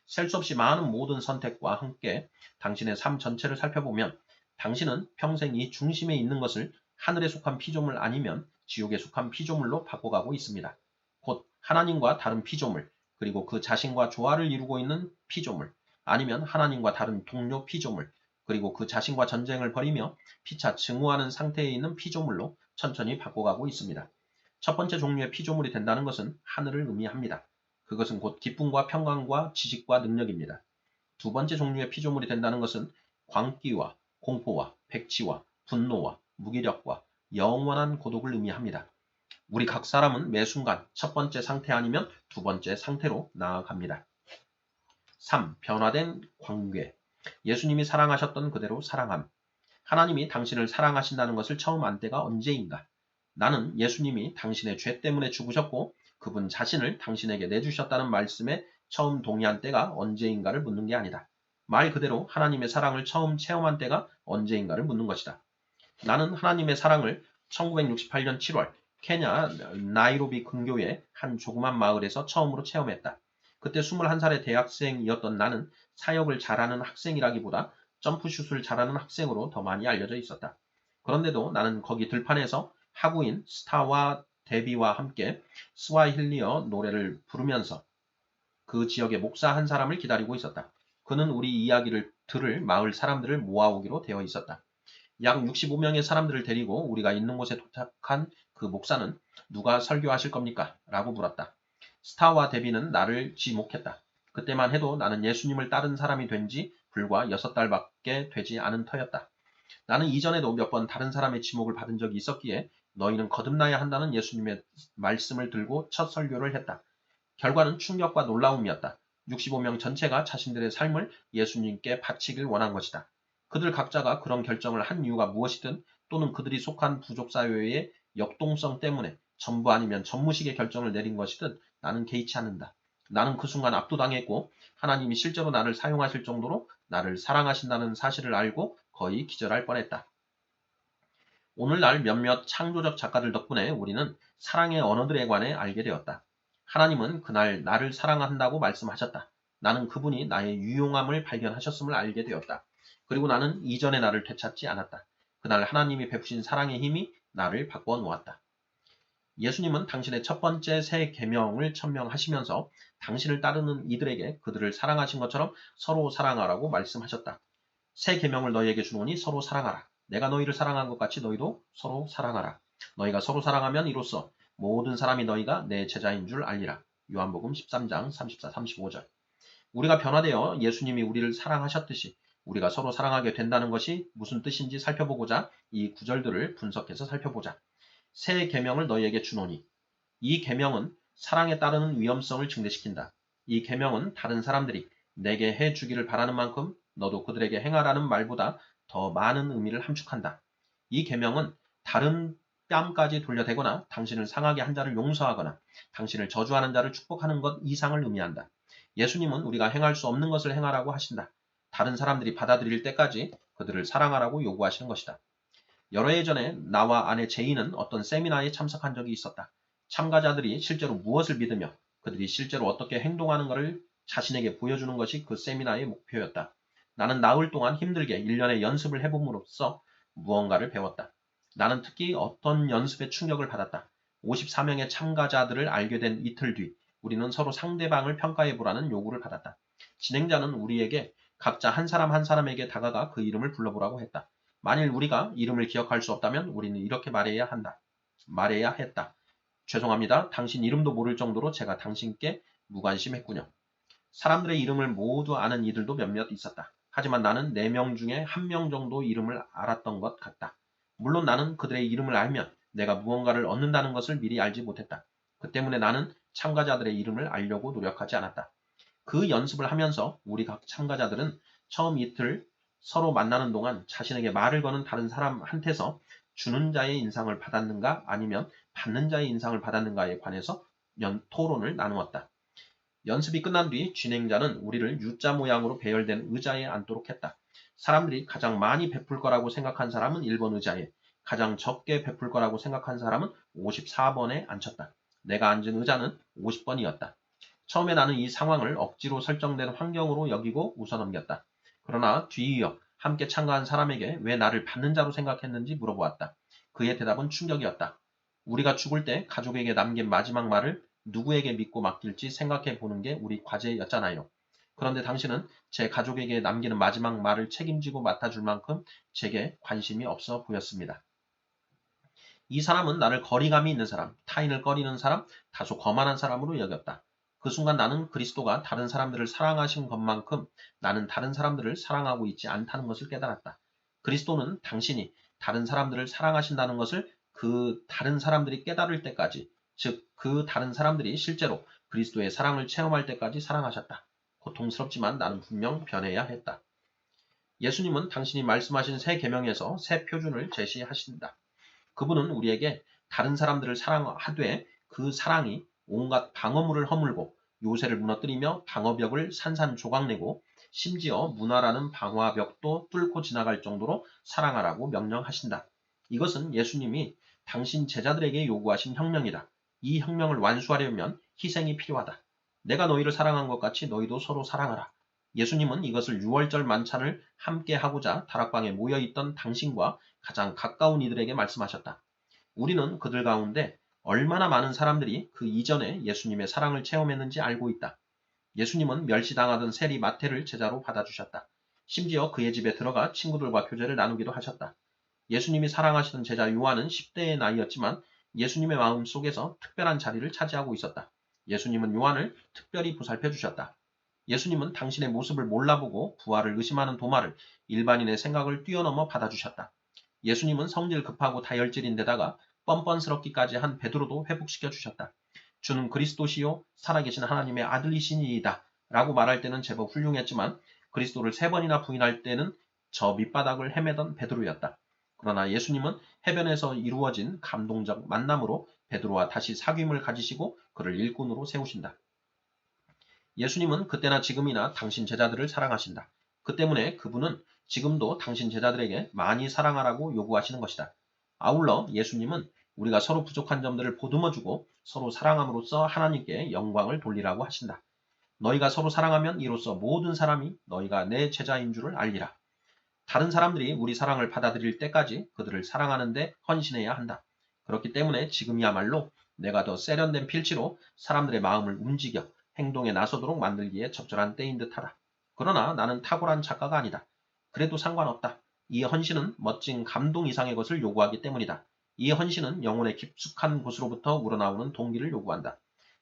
셀 수 없이 많은 모든 선택과 함께 당신의 삶 전체를 살펴보면 당신은 평생 이 중심에 있는 것을 하늘에 속한 피조물 아니면 지옥에 속한 피조물로 바꿔가고 있습니다. 곧 하나님과 다른 피조물, 그리고 그 자신과 조화를 이루고 있는 피조물, 아니면 하나님과 다른 동료 피조물, 그리고 그 자신과 전쟁을 벌이며 피차 증오하는 상태에 있는 피조물로 천천히 바꿔가고 있습니다. 첫 번째 종류의 피조물이 된다는 것은 하늘을 의미합니다. 그것은 곧 기쁨과 평강과 지식과 능력입니다. 두 번째 종류의 피조물이 된다는 것은 광기와 공포와 백지와 분노와 무기력과 영원한 고독을 의미합니다. 우리 각 사람은 매 순간 첫 번째 상태 아니면 두 번째 상태로 나아갑니다. 3. 변화된 관계. 예수님이 사랑하셨던 그대로 사랑함. 하나님이 당신을 사랑하신다는 것을 처음 안 때가 언제인가? 나는 예수님이 당신의 죄 때문에 죽으셨고 그분 자신을 당신에게 내주셨다는 말씀에 처음 동의한 때가 언제인가를 묻는 게 아니다. 말 그대로 하나님의 사랑을 처음 체험한 때가 언제인가를 묻는 것이다. 나는 하나님의 사랑을 1968년 7월 케냐 나이로비 근교의 한 조그만 마을에서 처음으로 체험했다. 그때 21살의 대학생이었던 나는 사역을 잘하는 학생이라기보다 점프슛을 잘하는 학생으로 더 많이 알려져 있었다. 그런데도 나는 거기 들판에서 하구인 스타와 데비와 함께 스와힐리어 노래를 부르면서 그 지역의 목사 한 사람을 기다리고 있었다. 그는 우리 이야기를 들을 마을 사람들을 모아오기로 되어 있었다. 약 65명의 사람들을 데리고 우리가 있는 곳에 도착한 그 목사는 누가 설교하실 겁니까? 라고 물었다. 스타와 데비는 나를 지목했다. 그때만 해도 나는 예수님을 따른 사람이 된 지 불과 6달밖에 되지 않은 터였다. 나는 이전에도 몇 번 다른 사람의 지목을 받은 적이 있었기에 너희는 거듭나야 한다는 예수님의 말씀을 들고 첫 설교를 했다. 결과는 충격과 놀라움이었다. 65명 전체가 자신들의 삶을 예수님께 바치길 원한 것이다. 그들 각자가 그런 결정을 한 이유가 무엇이든 또는 그들이 속한 부족사회의 역동성 때문에 전부 아니면 전무식의 결정을 내린 것이든 나는 개의치 않는다. 나는 그 순간 압도당했고 하나님이 실제로 나를 사용하실 정도로 나를 사랑하신다는 사실을 알고 거의 기절할 뻔했다. 오늘날 몇몇 창조적 작가들 덕분에 우리는 사랑의 언어들에 관해 알게 되었다. 하나님은 그날 나를 사랑한다고 말씀하셨다. 나는 그분이 나의 유용함을 발견하셨음을 알게 되었다. 그리고 나는 이전의 나를 되찾지 않았다. 그날 하나님이 베푸신 사랑의 힘이 나를 바꿔 놓았다. 예수님은 당신의 첫 번째 새 계명을 천명하시면서 당신을 따르는 이들에게 그들을 사랑하신 것처럼 서로 사랑하라고 말씀하셨다. 새 계명을 너희에게 주노니 서로 사랑하라. 내가 너희를 사랑한 것 같이 너희도 서로 사랑하라. 너희가 서로 사랑하면 이로써 모든 사람이 너희가 내 제자인 줄 알리라. 요한복음 13장 34, 35절. 우리가 변화되어 예수님이 우리를 사랑하셨듯이 우리가 서로 사랑하게 된다는 것이 무슨 뜻인지 살펴보고자 이 구절들을 분석해서 살펴보자. 새 계명을 너희에게 주노니. 이 계명은 사랑에 따르는 위험성을 증대시킨다. 이 계명은 다른 사람들이 내게 해주기를 바라는 만큼 너도 그들에게 행하라는 말보다 더 많은 의미를 함축한다. 이 계명은 다른 뺨까지 돌려대거나 당신을 상하게 한 자를 용서하거나 당신을 저주하는 자를 축복하는 것 이상을 의미한다. 예수님은 우리가 행할 수 없는 것을 행하라고 하신다. 다른 사람들이 받아들일 때까지 그들을 사랑하라고 요구하시는 것이다. 여러 해 전에 나와 아내 제이는 어떤 세미나에 참석한 적이 있었다. 참가자들이 실제로 무엇을 믿으며 그들이 실제로 어떻게 행동하는가를 자신에게 보여주는 것이 그 세미나의 목표였다. 나는 나흘 동안 힘들게 1년의 연습을 해봄으로써 무언가를 배웠다. 나는 특히 어떤 연습에 충격을 받았다. 54명의 참가자들을 알게 된 이틀 뒤 우리는 서로 상대방을 평가해보라는 요구를 받았다. 진행자는 우리에게 각자 한 사람 한 사람에게 다가가 그 이름을 불러보라고 했다. 만일 우리가 이름을 기억할 수 없다면 우리는 이렇게 말해야 했다. 죄송합니다. 당신 이름도 모를 정도로 제가 당신께 무관심했군요. 사람들의 이름을 모두 아는 이들도 몇몇 있었다. 하지만 나는 4명 중에 1명 정도 이름을 알았던 것 같다. 물론 나는 그들의 이름을 알면 내가 무언가를 얻는다는 것을 미리 알지 못했다. 그 때문에 나는 참가자들의 이름을 알려고 노력하지 않았다. 그 연습을 하면서 우리 각 참가자들은 처음 이틀 서로 만나는 동안 자신에게 말을 거는 다른 사람한테서 주는 자의 인상을 받았는가 아니면 받는 자의 인상을 받았는가에 관해서 토론을 나누었다. 연습이 끝난 뒤 진행자는 우리를 U자 모양으로 배열된 의자에 앉도록 했다. 사람들이 가장 많이 베풀 거라고 생각한 사람은 1번 의자에, 가장 적게 베풀 거라고 생각한 사람은 54번에 앉혔다. 내가 앉은 의자는 50번이었다. 처음에 나는 이 상황을 억지로 설정된 환경으로 여기고 웃어넘겼다. 그러나 뒤이어 함께 참가한 사람에게 왜 나를 받는 자로 생각했는지 물어보았다. 그의 대답은 충격이었다. 우리가 죽을 때 가족에게 남긴 마지막 말을 누구에게 믿고 맡길지 생각해 보는 게 우리 과제였잖아요. 그런데 당신은 제 가족에게 남기는 마지막 말을 책임지고 맡아줄 만큼 제게 관심이 없어 보였습니다. 이 사람은 나를 거리감이 있는 사람, 타인을 꺼리는 사람, 다소 거만한 사람으로 여겼다. 그 순간 나는 그리스도가 다른 사람들을 사랑하신 것만큼 나는 다른 사람들을 사랑하고 있지 않다는 것을 깨달았다. 그리스도는 당신이 다른 사람들을 사랑하신다는 것을 그 다른 사람들이 깨달을 때까지, 즉 그 다른 사람들이 실제로 그리스도의 사랑을 체험할 때까지 사랑하셨다. 고통스럽지만 나는 분명 변해야 했다. 예수님은 당신이 말씀하신 새 계명에서 새 표준을 제시하신다. 그분은 우리에게 다른 사람들을 사랑하되 그 사랑이 온갖 방어물을 허물고 요새를 무너뜨리며 방어벽을 산산조각내고 심지어 문화라는 방화벽도 뚫고 지나갈 정도로 사랑하라고 명령하신다. 이것은 예수님이 당신 제자들에게 요구하신 혁명이다. 이 혁명을 완수하려면 희생이 필요하다. 내가 너희를 사랑한 것 같이 너희도 서로 사랑하라. 예수님은 이것을 6월절 만찬을 함께 하고자 다락방에 모여있던 당신과 가장 가까운 이들에게 말씀하셨다. 우리는 그들 가운데 얼마나 많은 사람들이 그 이전에 예수님의 사랑을 체험했는지 알고 있다. 예수님은 멸시당하던 세리 마태를 제자로 받아주셨다. 심지어 그의 집에 들어가 친구들과 교제를 나누기도 하셨다. 예수님이 사랑하시던 제자 요한은 10대의 나이였지만 예수님의 마음 속에서 특별한 자리를 차지하고 있었다. 예수님은 요한을 특별히 보살펴 주셨다. 예수님은 당신의 모습을 몰라보고 부활을 의심하는 도마를 일반인의 생각을 뛰어넘어 받아주셨다. 예수님은 성질 급하고 다혈질인데다가 뻔뻔스럽기까지 한 베드로도 회복시켜 주셨다. 주는 그리스도시요 살아계신 하나님의 아들이시니이다 라고 말할 때는 제법 훌륭했지만 그리스도를 3번이나 부인할 때는 저 밑바닥을 헤매던 베드로였다. 그러나 예수님은 해변에서 이루어진 감동적 만남으로 베드로와 다시 사귐을 가지시고 그를 일꾼으로 세우신다. 예수님은 그때나 지금이나 당신 제자들을 사랑하신다. 그 때문에 그분은 지금도 당신 제자들에게 많이 사랑하라고 요구하시는 것이다. 아울러 예수님은 우리가 서로 부족한 점들을 보듬어주고 서로 사랑함으로써 하나님께 영광을 돌리라고 하신다. 너희가 서로 사랑하면 이로써 모든 사람이 너희가 내 제자인 줄을 알리라. 다른 사람들이 우리 사랑을 받아들일 때까지 그들을 사랑하는데 헌신해야 한다. 그렇기 때문에 지금이야말로 내가 더 세련된 필치로 사람들의 마음을 움직여 행동에 나서도록 만들기에 적절한 때인 듯하다. 그러나 나는 탁월한 작가가 아니다. 그래도 상관없다. 이 헌신은 멋진 감동 이상의 것을 요구하기 때문이다. 이 헌신은 영혼의 깊숙한 곳으로부터 우러나오는 동기를 요구한다.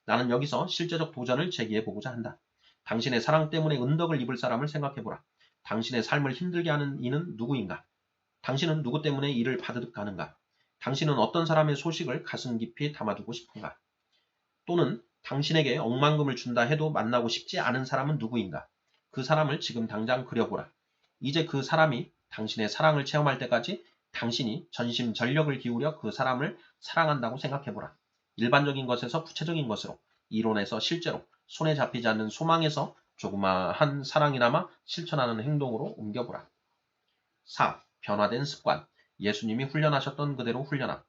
나는 여기서 실제적 도전을 제기해 보고자 한다. 당신의 사랑 때문에 은덕을 입을 사람을 생각해보라. 당신의 삶을 힘들게 하는 이는 누구인가? 당신은 누구 때문에 이를 받으득 하는가? 당신은 어떤 사람의 소식을 가슴 깊이 담아두고 싶은가? 또는 당신에게 억만금을 준다 해도 만나고 싶지 않은 사람은 누구인가? 그 사람을 지금 당장 그려보라. 이제 그 사람이 당신의 사랑을 체험할 때까지 당신이 전심전력을 기울여 그 사람을 사랑한다고 생각해보라. 일반적인 것에서 구체적인 것으로, 이론에서 실제로, 손에 잡히지 않는 소망에서 조그마한 사랑이나마 실천하는 행동으로 옮겨보라. 4. 변화된 습관. 예수님이 훈련하셨던 그대로 훈련함.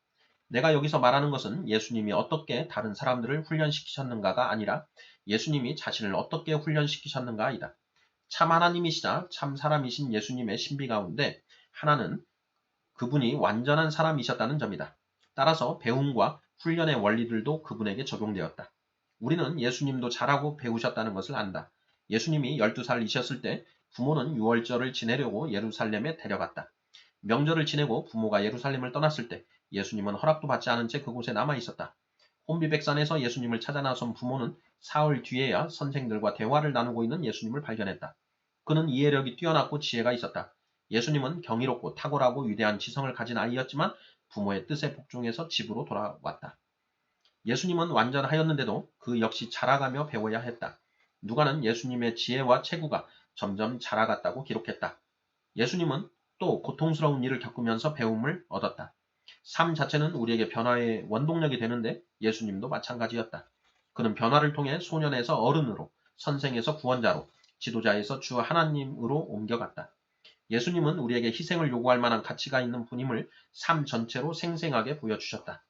내가 여기서 말하는 것은 예수님이 어떻게 다른 사람들을 훈련시키셨는가가 아니라 예수님이 자신을 어떻게 훈련시키셨는가이다. 참 하나님이시자 참 사람이신 예수님의 신비 가운데 하나는 그분이 완전한 사람이셨다는 점이다. 따라서 배움과 훈련의 원리들도 그분에게 적용되었다. 우리는 예수님도 잘하고 배우셨다는 것을 안다. 예수님이 12살이셨을 때 부모는 유월절을 지내려고 예루살렘에 데려갔다. 명절을 지내고 부모가 예루살렘을 떠났을 때 예수님은 허락도 받지 않은 채 그곳에 남아 있었다. 혼비백산에서 예수님을 찾아 나선 부모는 사흘 뒤에야 선생들과 대화를 나누고 있는 예수님을 발견했다. 그는 이해력이 뛰어났고 지혜가 있었다. 예수님은 경이롭고 탁월하고 위대한 지성을 가진 아이였지만 부모의 뜻에 복종해서 집으로 돌아왔다. 예수님은 완전하였는데도 그 역시 자라가며 배워야 했다. 누가는 예수님의 지혜와 체구가 점점 자라갔다고 기록했다. 예수님은 또 고통스러운 일을 겪으면서 배움을 얻었다. 삶 자체는 우리에게 변화의 원동력이 되는데 예수님도 마찬가지였다. 그는 변화를 통해 소년에서 어른으로, 선생에서 구원자로, 지도자에서 주 하나님으로 옮겨갔다. 예수님은 우리에게 희생을 요구할 만한 가치가 있는 분임을 삶 전체로 생생하게 보여주셨다.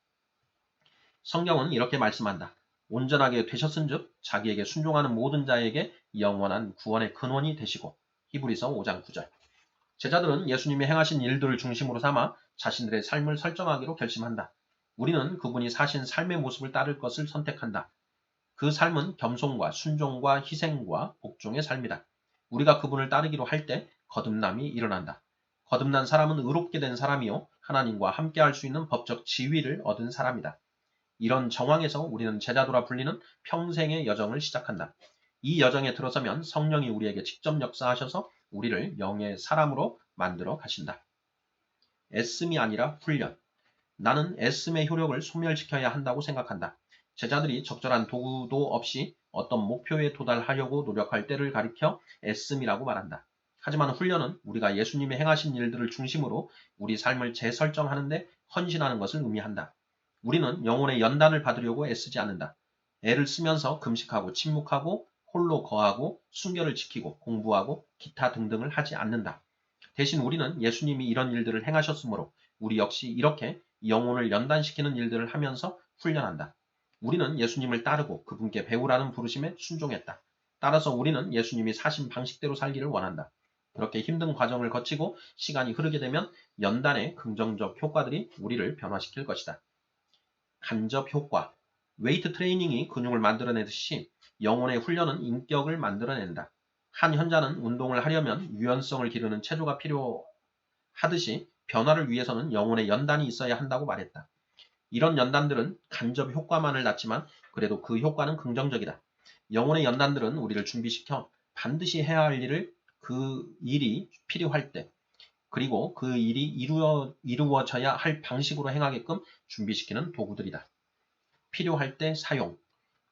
성경은 이렇게 말씀한다. 온전하게 되셨은즉 자기에게 순종하는 모든 자에게 영원한 구원의 근원이 되시고. 히브리서 5장 9절. 제자들은 예수님이 행하신 일들을 중심으로 삼아 자신들의 삶을 설정하기로 결심한다. 우리는 그분이 사신 삶의 모습을 따를 것을 선택한다. 그 삶은 겸손과 순종과 희생과 복종의 삶이다. 우리가 그분을 따르기로 할 때 거듭남이 일어난다. 거듭난 사람은 의롭게 된 사람이요 하나님과 함께할 수 있는 법적 지위를 얻은 사람이다. 이런 정황에서 우리는 제자도라 불리는 평생의 여정을 시작한다. 이 여정에 들어서면 성령이 우리에게 직접 역사하셔서 우리를 영의 사람으로 만들어 가신다. 애씀이 아니라 훈련. 나는 애씀의 효력을 소멸시켜야 한다고 생각한다. 제자들이 적절한 도구도 없이 어떤 목표에 도달하려고 노력할 때를 가리켜 애씀이라고 말한다. 하지만 훈련은 우리가 예수님이 행하신 일들을 중심으로 우리 삶을 재설정하는데 헌신하는 것을 의미한다. 우리는 영혼의 연단을 받으려고 애쓰지 않는다. 애를 쓰면서 금식하고 침묵하고 홀로 거하고 순결을 지키고 공부하고 기타 등등을 하지 않는다. 대신 우리는 예수님이 이런 일들을 행하셨으므로 우리 역시 이렇게 영혼을 연단시키는 일들을 하면서 훈련한다. 우리는 예수님을 따르고 그분께 배우라는 부르심에 순종했다. 따라서 우리는 예수님이 사신 방식대로 살기를 원한다. 그렇게 힘든 과정을 거치고 시간이 흐르게 되면 연단의 긍정적 효과들이 우리를 변화시킬 것이다. 간접 효과. 웨이트 트레이닝이 근육을 만들어내듯이 영혼의 훈련은 인격을 만들어낸다. 한 현자는 운동을 하려면 유연성을 기르는 체조가 필요하듯이 변화를 위해서는 영혼의 연단이 있어야 한다고 말했다. 이런 연단들은 간접 효과만을 낳지만 그래도 그 효과는 긍정적이다. 영혼의 연단들은 우리를 준비시켜 반드시 해야 할 그 일이 필요할 때 그리고 그 일이 이루어져야 할 방식으로 행하게끔 준비시키는 도구들이다. 필요할 때 사용.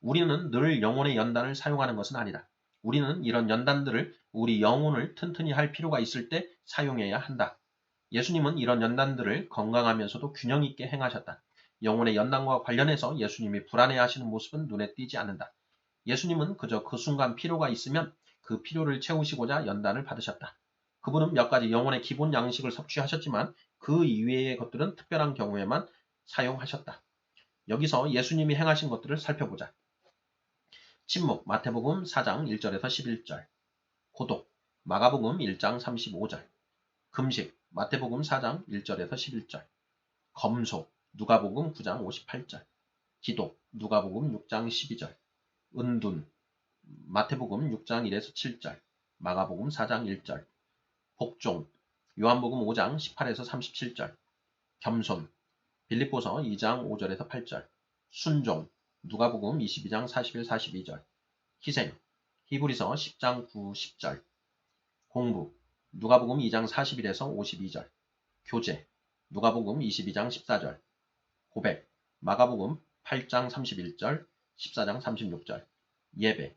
우리는 늘 영혼의 연단을 사용하는 것은 아니다. 우리는 이런 연단들을 우리 영혼을 튼튼히 할 필요가 있을 때 사용해야 한다. 예수님은 이런 연단들을 건강하면서도 균형 있게 행하셨다. 영혼의 연단과 관련해서 예수님이 불안해하시는 모습은 눈에 띄지 않는다. 예수님은 그저 그 순간 필요가 있으면 그 필요를 채우시고자 연단을 받으셨다. 그분은 몇 가지 영혼의 기본 양식을 섭취하셨지만 그 이외의 것들은 특별한 경우에만 사용하셨다. 여기서 예수님이 행하신 것들을 살펴보자. 침묵, 마태복음 4장 1절에서 11절. 고독, 마가복음 1장 35절. 금식, 마태복음 4장 1절에서 11절. 검소, 누가복음 9장 58절. 기도, 누가복음 6장 12절. 은둔, 마태복음 6장 1에서 7절. 마가복음 4장 1절. 복종, 요한복음 5장 18에서 37절. 겸손, 빌립보서 2장 5절에서 8절. 순종, 누가복음 22장 41, 42절. 희생, 히브리서 10장 9, 10절. 공부, 누가복음 2장 41에서 52절. 교제, 누가복음 22장 14절. 고백, 마가복음 8장 31절, 14장 36절. 예배,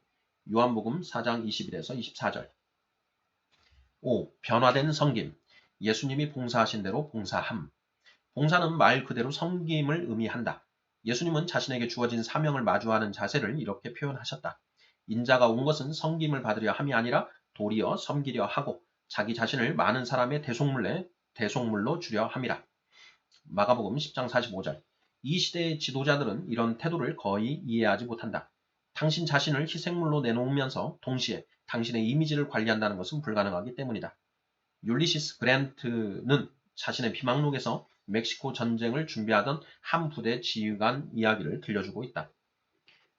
요한복음 4장 21에서 24절. 5. 변화된 섬김, 예수님이 봉사하신 대로 봉사함. 봉사는 말 그대로 섬김을 의미한다. 예수님은 자신에게 주어진 사명을 마주하는 자세를 이렇게 표현하셨다. 인자가 온 것은 섬김을 받으려 함이 아니라 도리어 섬기려 하고 자기 자신을 많은 사람의 대속물로 주려 함이라. 마가복음 10장 45절. 이 시대의 지도자들은 이런 태도를 거의 이해하지 못한다. 당신 자신을 희생물로 내놓으면서 동시에 당신의 이미지를 관리한다는 것은 불가능하기 때문이다. 율리시스 그랜트는 자신의 비망록에서 멕시코 전쟁을 준비하던 한 부대 지휘관 이야기를 들려주고 있다.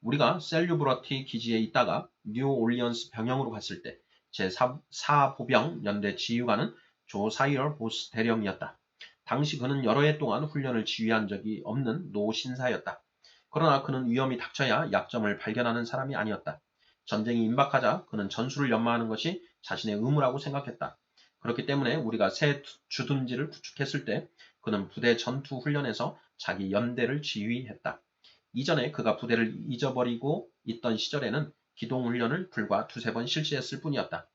우리가 셀류브러티 기지에 있다가 뉴올리언스 병영으로 갔을 때 제4보병 연대 지휘관은 조사이얼 보스 대령이었다. 당시 그는 여러 해 동안 훈련을 지휘한 적이 없는 노신사였다. 그러나 그는 위험이 닥쳐야 약점을 발견하는 사람이 아니었다. 전쟁이 임박하자 그는 전술을 연마하는 것이 자신의 의무라고 생각했다. 그렇기 때문에 우리가 새 주둔지를 구축했을 때 그는 부대 전투 훈련에서 자기 연대를 지휘했다. 이전에 그가 부대를 잊어버리고 있던 시절에는 기동훈련을 불과 두세 번 실시했을 뿐이었다.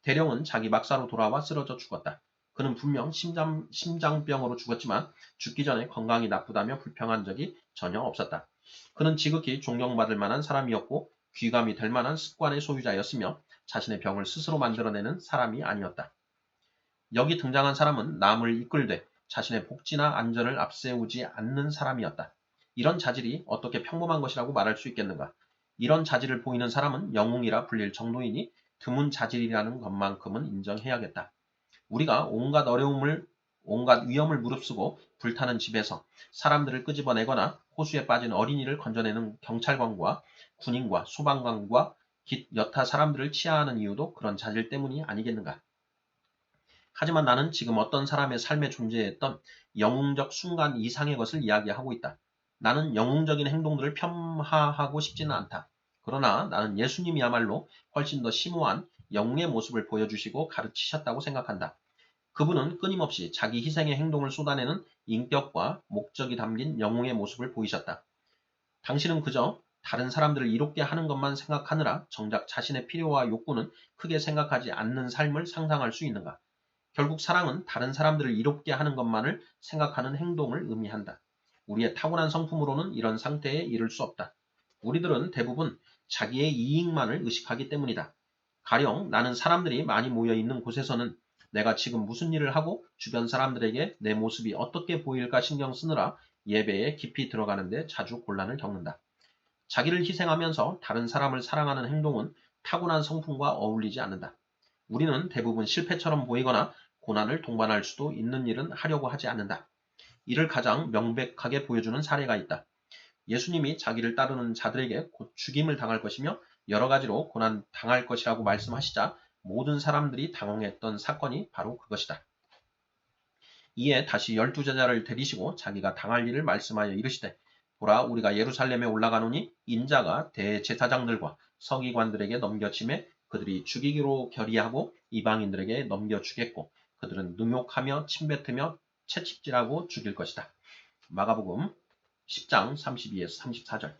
대령은 자기 막사로 돌아와 쓰러져 죽었다. 그는 분명 심장병으로 죽었지만 죽기 전에 건강이 나쁘다며 불평한 적이 전혀 없었다. 그는 지극히 존경받을 만한 사람이었고 귀감이 될 만한 습관의 소유자였으며 자신의 병을 스스로 만들어내는 사람이 아니었다. 여기 등장한 사람은 남을 이끌되 자신의 복지나 안전을 앞세우지 않는 사람이었다. 이런 자질이 어떻게 평범한 것이라고 말할 수 있겠는가? 이런 자질을 보이는 사람은 영웅이라 불릴 정도이니 드문 자질이라는 것만큼은 인정해야겠다. 우리가 온갖 위험을 무릅쓰고 불타는 집에서 사람들을 끄집어내거나 호수에 빠진 어린이를 건져내는 경찰관과 군인과 소방관과 여타 사람들을 치하하는 이유도 그런 자질 때문이 아니겠는가? 하지만 나는 지금 어떤 사람의 삶에 존재했던 영웅적 순간 이상의 것을 이야기하고 있다. 나는 영웅적인 행동들을 폄하하고 싶지는 않다. 그러나 나는 예수님이야말로 훨씬 더 심오한 영웅의 모습을 보여주시고 가르치셨다고 생각한다. 그분은 끊임없이 자기 희생의 행동을 쏟아내는 인격과 목적이 담긴 영웅의 모습을 보이셨다. 당신은 그저 다른 사람들을 이롭게 하는 것만 생각하느라 정작 자신의 필요와 욕구는 크게 생각하지 않는 삶을 상상할 수 있는가? 결국 사랑은 다른 사람들을 이롭게 하는 것만을 생각하는 행동을 의미한다. 우리의 타고난 성품으로는 이런 상태에 이를 수 없다. 우리들은 대부분 자기의 이익만을 의식하기 때문이다. 가령 나는 사람들이 많이 모여 있는 곳에서는 내가 지금 무슨 일을 하고 주변 사람들에게 내 모습이 어떻게 보일까 신경 쓰느라 예배에 깊이 들어가는데 자주 곤란을 겪는다. 자기를 희생하면서 다른 사람을 사랑하는 행동은 타고난 성품과 어울리지 않는다. 우리는 대부분 실패처럼 보이거나 고난을 동반할 수도 있는 일은 하려고 하지 않는다. 이를 가장 명백하게 보여주는 사례가 있다. 예수님이 자기를 따르는 자들에게 곧 죽임을 당할 것이며 여러 가지로 고난 당할 것이라고 말씀하시자 모든 사람들이 당황했던 사건이 바로 그것이다. 이에 다시 12제자를 데리시고 자기가 당할 일을 말씀하여 이르시되 보라 우리가 예루살렘에 올라가노니 인자가 대제사장들과 서기관들에게 넘겨짐에 그들이 죽이기로 결의하고 이방인들에게 넘겨주겠고 그들은 능욕하며 침뱉으며 채찍질하고 죽일 것이다. 마가복음 10장 32에서 34절.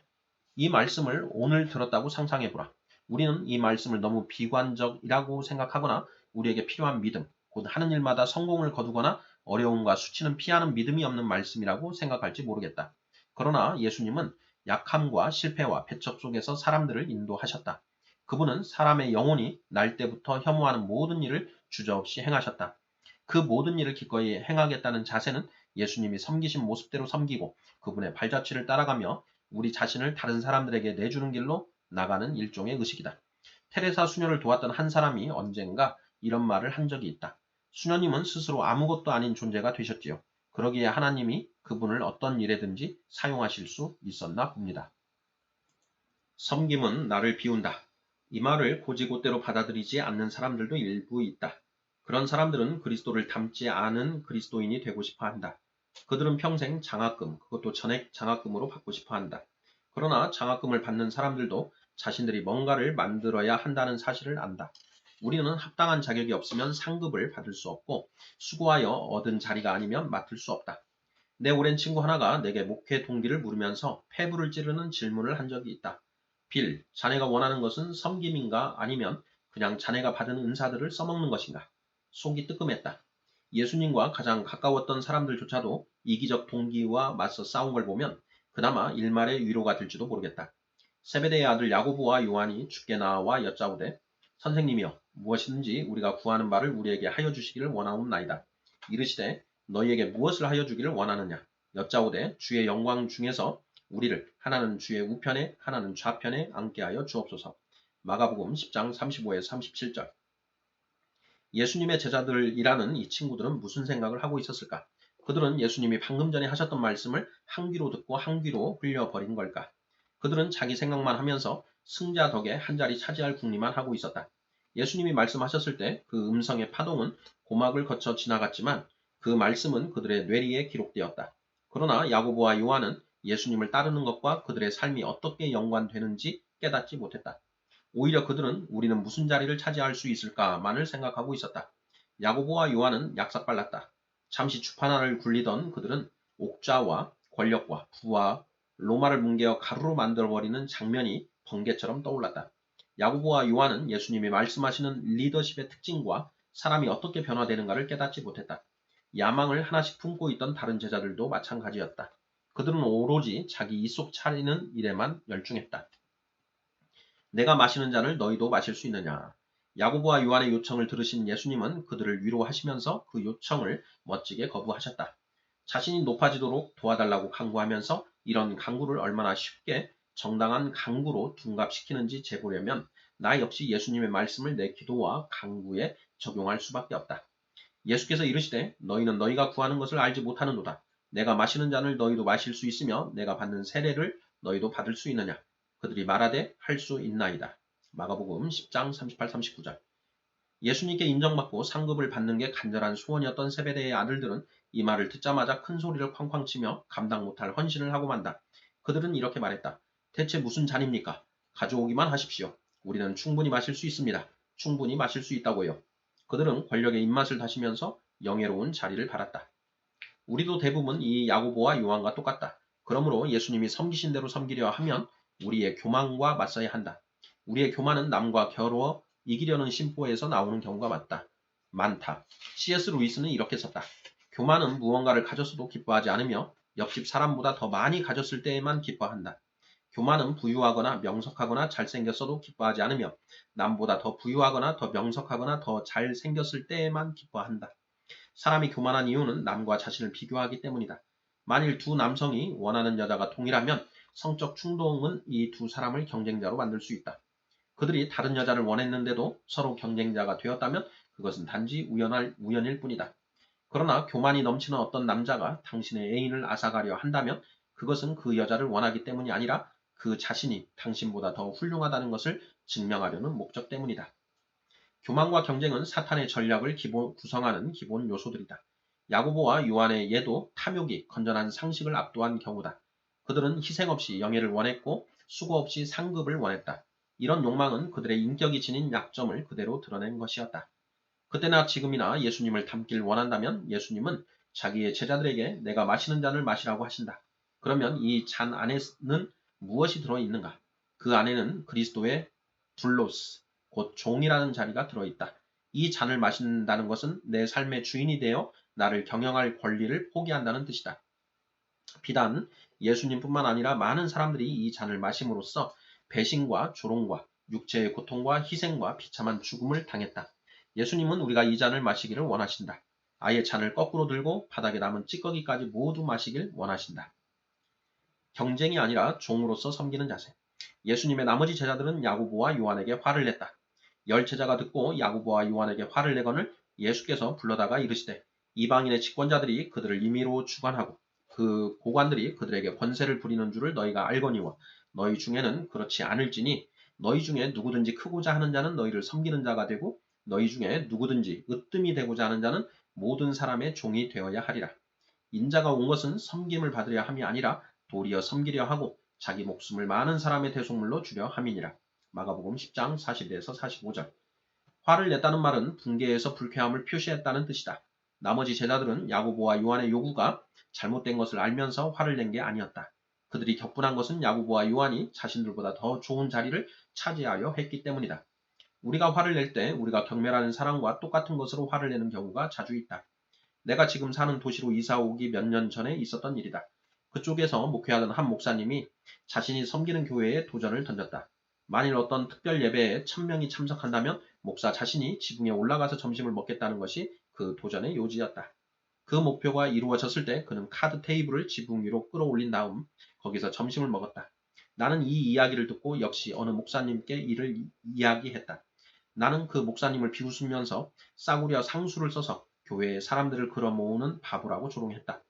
이 말씀을 오늘 들었다고 상상해보라. 우리는 이 말씀을 너무 비관적이라고 생각하거나 우리에게 필요한 믿음, 곧 하는 일마다 성공을 거두거나 어려움과 수치는 피하는 믿음이 없는 말씀이라고 생각할지 모르겠다. 그러나 예수님은 약함과 실패와 배척 속에서 사람들을 인도하셨다. 그분은 사람의 영혼이 날 때부터 혐오하는 모든 일을 주저없이 행하셨다. 그 모든 일을 기꺼이 행하겠다는 자세는 예수님이 섬기신 모습대로 섬기고 그분의 발자취를 따라가며 우리 자신을 다른 사람들에게 내주는 길로 나가는 일종의 의식이다. 테레사 수녀를 도왔던 한 사람이 언젠가 이런 말을 한 적이 있다. 수녀님은 스스로 아무것도 아닌 존재가 되셨지요. 그러기에 하나님이 그분을 어떤 일에든지 사용하실 수 있었나 봅니다. 섬김은 나를 비운다. 이 말을 곧이곧대로 받아들이지 않는 사람들도 일부 있다. 그런 사람들은 그리스도를 닮지 않은 그리스도인이 되고 싶어 한다. 그들은 평생 장학금, 그것도 전액 장학금으로 받고 싶어 한다. 그러나 장학금을 받는 사람들도 자신들이 뭔가를 만들어야 한다는 사실을 안다. 우리는 합당한 자격이 없으면 상급을 받을 수 없고 수고하여 얻은 자리가 아니면 맡을 수 없다. 내 오랜 친구 하나가 내게 목회 동기를 물으면서 폐부를 찌르는 질문을 한 적이 있다. 빌, 자네가 원하는 것은 섬김인가 아니면 그냥 자네가 받은 은사들을 써먹는 것인가? 속이 뜨끔했다. 예수님과 가장 가까웠던 사람들조차도 이기적 동기와 맞서 싸운 걸 보면 그나마 일말의 위로가 될지도 모르겠다. 세베대의 아들 야고보와 요한이 주께 나와 여짜오되 선생님이여 무엇이든지 우리가 구하는 바를 우리에게 하여 주시기를 원하옵나이다. 이르시되 너희에게 무엇을 하여 주기를 원하느냐. 여짜오되 주의 영광 중에서 우리를 하나는 주의 우편에 하나는 좌편에 앉게 하여 주옵소서. 마가복음 10장 35에서 37절. 예수님의 제자들이라는 이 친구들은 무슨 생각을 하고 있었을까? 그들은 예수님이 방금 전에 하셨던 말씀을 한 귀로 듣고 한 귀로 흘려버린 걸까? 그들은 자기 생각만 하면서 승자 덕에 한 자리 차지할 궁리만 하고 있었다. 예수님이 말씀하셨을 때 그 음성의 파동은 고막을 거쳐 지나갔지만 그 말씀은 그들의 뇌리에 기록되었다. 그러나 야고보와 요한은 예수님을 따르는 것과 그들의 삶이 어떻게 연관되는지 깨닫지 못했다. 오히려 그들은 우리는 무슨 자리를 차지할 수 있을까만을 생각하고 있었다. 야고보와 요한은 약삭발랐다. 잠시 주판화를 굴리던 그들은 옥좌와 권력과 부와 로마를 뭉개어 가루로 만들어버리는 장면이 번개처럼 떠올랐다. 야고보와 요한은 예수님이 말씀하시는 리더십의 특징과 사람이 어떻게 변화되는가를 깨닫지 못했다. 야망을 하나씩 품고 있던 다른 제자들도 마찬가지였다. 그들은 오로지 자기 이속 차리는 일에만 열중했다. 내가 마시는 잔을 너희도 마실 수 있느냐. 야고보와 요한의 요청을 들으신 예수님은 그들을 위로하시면서 그 요청을 멋지게 거부하셨다. 자신이 높아지도록 도와달라고 간구하면서 이런 간구를 얼마나 쉽게 정당한 간구로 둔갑시키는지 재보려면 나 역시 예수님의 말씀을 내 기도와 간구에 적용할 수밖에 없다. 예수께서 이르시되 너희는 너희가 구하는 것을 알지 못하는도다. 내가 마시는 잔을 너희도 마실 수 있으며 내가 받는 세례를 너희도 받을 수 있느냐. 그들이 말하되 할 수 있나이다. 마가복음 10장 38, 39절. 예수님께 인정받고 상급을 받는 게 간절한 소원이었던 세베대의 아들들은 이 말을 듣자마자 큰 소리를 쾅쾅 치며 감당 못할 헌신을 하고 만다. 그들은 이렇게 말했다. 대체 무슨 잔입니까? 가져오기만 하십시오. 우리는 충분히 마실 수 있습니다. 충분히 마실 수 있다고요. 그들은 권력의 입맛을 다시면서 영예로운 자리를 바랐다. 우리도 대부분 이 야고보와 요한과 똑같다. 그러므로 예수님이 섬기신 대로 섬기려 하면 우리의 교만과 맞서야 한다. 우리의 교만은 남과 겨루어 이기려는 심보에서 나오는 경우가 많다. C.S. 루이스는 이렇게 썼다. 교만은 무언가를 가졌어도 기뻐하지 않으며 옆집 사람보다 더 많이 가졌을 때에만 기뻐한다. 교만은 부유하거나 명석하거나 잘생겼어도 기뻐하지 않으며 남보다 더 부유하거나 더 명석하거나 더 잘생겼을 때에만 기뻐한다. 사람이 교만한 이유는 남과 자신을 비교하기 때문이다. 만일 두 남성이 원하는 여자가 동일하면 성적 충동은 이 두 사람을 경쟁자로 만들 수 있다. 그들이 다른 여자를 원했는데도 서로 경쟁자가 되었다면 그것은 단지 우연일 뿐이다. 그러나 교만이 넘치는 어떤 남자가 당신의 애인을 앗아가려 한다면 그것은 그 여자를 원하기 때문이 아니라 그 자신이 당신보다 더 훌륭하다는 것을 증명하려는 목적 때문이다. 교만과 경쟁은 사탄의 전략을 구성하는 기본 요소들이다. 야고보와 요한의 예도 탐욕이 건전한 상식을 압도한 경우다. 그들은 희생 없이 영예를 원했고 수고 없이 상급을 원했다. 이런 욕망은 그들의 인격이 지닌 약점을 그대로 드러낸 것이었다. 그때나 지금이나 예수님을 닮길 원한다면 예수님은 자기의 제자들에게 내가 마시는 잔을 마시라고 하신다. 그러면 이 잔 안에는 무엇이 들어있는가? 그 안에는 그리스도의 둘로스, 곧 종이라는 자리가 들어있다. 이 잔을 마신다는 것은 내 삶의 주인이 되어 나를 경영할 권리를 포기한다는 뜻이다. 비단 예수님뿐만 아니라 많은 사람들이 이 잔을 마심으로써 배신과 조롱과 육체의 고통과 희생과 비참한 죽음을 당했다. 예수님은 우리가 이 잔을 마시기를 원하신다. 아예 잔을 거꾸로 들고 바닥에 남은 찌꺼기까지 모두 마시길 원하신다. 경쟁이 아니라 종으로서 섬기는 자세. 예수님의 나머지 제자들은 야고보와 요한에게 화를 냈다. 열 제자가 듣고 야고보와 요한에게 화를 내거늘 예수께서 불러다가 이르시되 이방인의 집권자들이 그들을 임의로 주관하고 그 고관들이 그들에게 권세를 부리는 줄을 너희가 알거니와 너희 중에는 그렇지 않을지니 너희 중에 누구든지 크고자 하는 자는 너희를 섬기는 자가 되고 너희 중에 누구든지 으뜸이 되고자 하는 자는 모든 사람의 종이 되어야 하리라. 인자가 온 것은 섬김을 받으려 함이 아니라 도리어 섬기려 하고 자기 목숨을 많은 사람의 대속물로 주려 함이니라. 마가복음 10장 41에서 45절. 화를 냈다는 말은 분개해서 불쾌함을 표시했다는 뜻이다. 나머지 제자들은 야고보와 요한의 요구가 잘못된 것을 알면서 화를 낸 게 아니었다. 그들이 격분한 것은 야고보와 요한이 자신들보다 더 좋은 자리를 차지하려 했기 때문이다. 우리가 화를 낼 때 우리가 경멸하는 사람과 똑같은 것으로 화를 내는 경우가 자주 있다. 내가 지금 사는 도시로 이사 오기 몇 년 전에 있었던 일이다. 그쪽에서 목회하던 한 목사님이 자신이 섬기는 교회에 도전을 던졌다. 만일 어떤 특별 예배에 1000명이 참석한다면 목사 자신이 지붕에 올라가서 점심을 먹겠다는 것이 그 도전의 요지였다. 그 목표가 이루어졌을 때 그는 카드 테이블을 지붕 위로 끌어올린 다음 거기서 점심을 먹었다. 나는 이 이야기를 듣고 역시 어느 목사님께 이를 이야기했다. 나는 그 목사님을 비웃으면서 싸구려 상수를 써서 교회에 사람들을 끌어모으는 바보라고 조롱했다.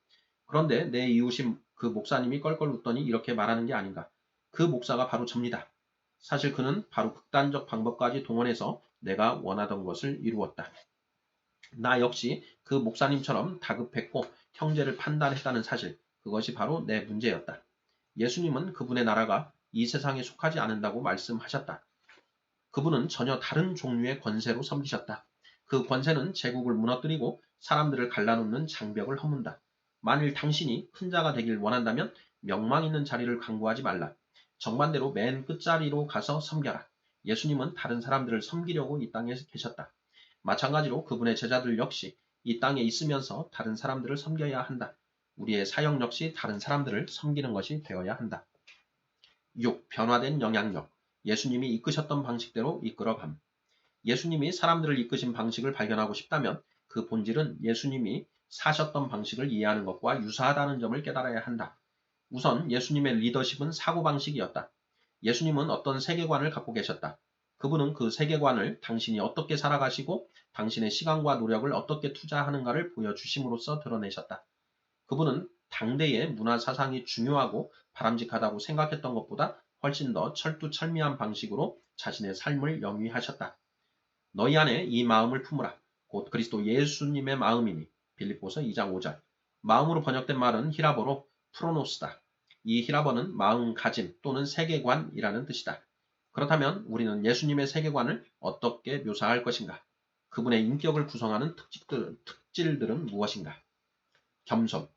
그런데 내 이웃인 그 목사님이 껄껄 웃더니 이렇게 말하는 게 아닌가. 그 목사가 바로 접니다. 사실 그는 바로 극단적 방법까지 동원해서 내가 원하던 것을 이루었다. 나 역시 그 목사님처럼 다급했고 형제를 판단했다는 사실, 그것이 바로 내 문제였다. 예수님은 그분의 나라가 이 세상에 속하지 않는다고 말씀하셨다. 그분은 전혀 다른 종류의 권세로 섬기셨다. 그 권세는 제국을 무너뜨리고 사람들을 갈라놓는 장벽을 허문다. 만일 당신이 큰 자가 되길 원한다면 명망 있는 자리를 강구하지 말라. 정반대로 맨 끝자리로 가서 섬겨라. 예수님은 다른 사람들을 섬기려고 이 땅에 계셨다. 마찬가지로 그분의 제자들 역시 이 땅에 있으면서 다른 사람들을 섬겨야 한다. 우리의 사역 역시 다른 사람들을 섬기는 것이 되어야 한다. 6. 변화된 영향력. 예수님이 이끄셨던 방식대로 이끌어감. 예수님이 사람들을 이끄신 방식을 발견하고 싶다면 그 본질은 예수님이 사셨던 방식을 이해하는 것과 유사하다는 점을 깨달아야 한다. 우선 예수님의 리더십은 사고방식이었다. 예수님은 어떤 세계관을 갖고 계셨다. 그분은 그 세계관을 당신이 어떻게 살아가시고 당신의 시간과 노력을 어떻게 투자하는가를 보여주심으로써 드러내셨다. 그분은 당대의 문화 사상이 중요하고 바람직하다고 생각했던 것보다 훨씬 더 철두철미한 방식으로 자신의 삶을 영위하셨다. 너희 안에 이 마음을 품으라. 곧 그리스도 예수님의 마음이니. 빌립보서 2장 5절. 마음으로 번역된 말은 히라보로 프로노스다. 이 히라보는 마음가짐 또는 세계관이라는 뜻이다. 그렇다면 우리는 예수님의 세계관을 어떻게 묘사할 것인가? 그분의 인격을 구성하는 특질들은 무엇인가? 겸손.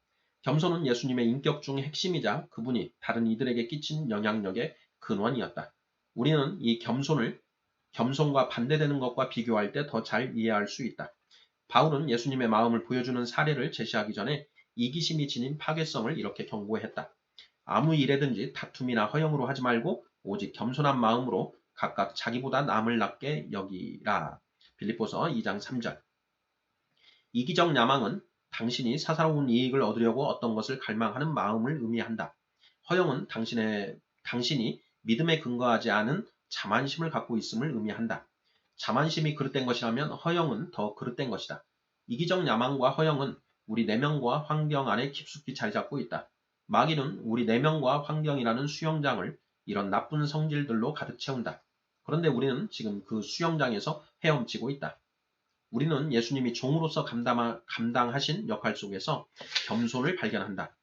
겸손은 예수님의 인격 중 핵심이자 그분이 다른 이들에게 끼친 영향력의 근원이었다. 우리는 이 겸손과 반대되는 것과 비교할 때 더 잘 이해할 수 있다. 바울은 예수님의 마음을 보여주는 사례를 제시하기 전에 이기심이 지닌 파괴성을 이렇게 경고했다. 아무 일에든지 다툼이나 허영으로 하지 말고 오직 겸손한 마음으로 각각 자기보다 남을 낮게 여기라. 빌립보서 2장 3절. 이기적 야망은 당신이 사사로운 이익을 얻으려고 어떤 것을 갈망하는 마음을 의미한다. 허영은 당신이 믿음에 근거하지 않은 자만심을 갖고 있음을 의미한다. 자만심이 그릇된 것이라면 허영은 더 그릇된 것이다. 이기적 야망과 허영은 우리 내면과 환경 안에 깊숙이 자리 잡고 있다. 마귀는 우리 내면과 환경이라는 수영장을 이런 나쁜 성질들로 가득 채운다. 그런데 우리는 지금 그 수영장에서 헤엄치고 있다. 우리는 예수님이 종으로서 감당하신 역할 속에서 겸손을 발견한다.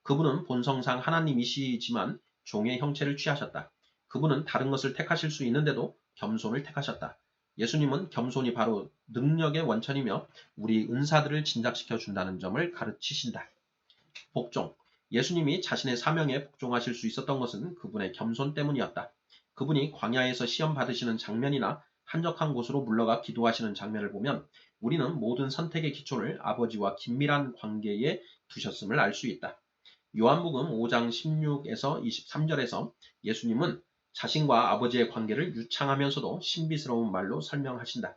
그분은 본성상 하나님이시지만 종의 형체를 취하셨다. 그분은 다른 것을 택하실 수 있는데도 겸손을 택하셨다. 예수님은 겸손이 바로 능력의 원천이며 우리 은사들을 진작시켜 준다는 점을 가르치신다. 복종. 예수님이 자신의 사명에 복종하실 수 있었던 것은 그분의 겸손 때문이었다. 그분이 광야에서 시험 받으시는 장면이나 한적한 곳으로 물러가 기도하시는 장면을 보면 우리는 모든 선택의 기초를 아버지와 긴밀한 관계에 두셨음을 알 수 있다. 요한복음 5장 16에서 23절에서 예수님은 자신과 아버지의 관계를 유창하면서도 신비스러운 말로 설명하신다.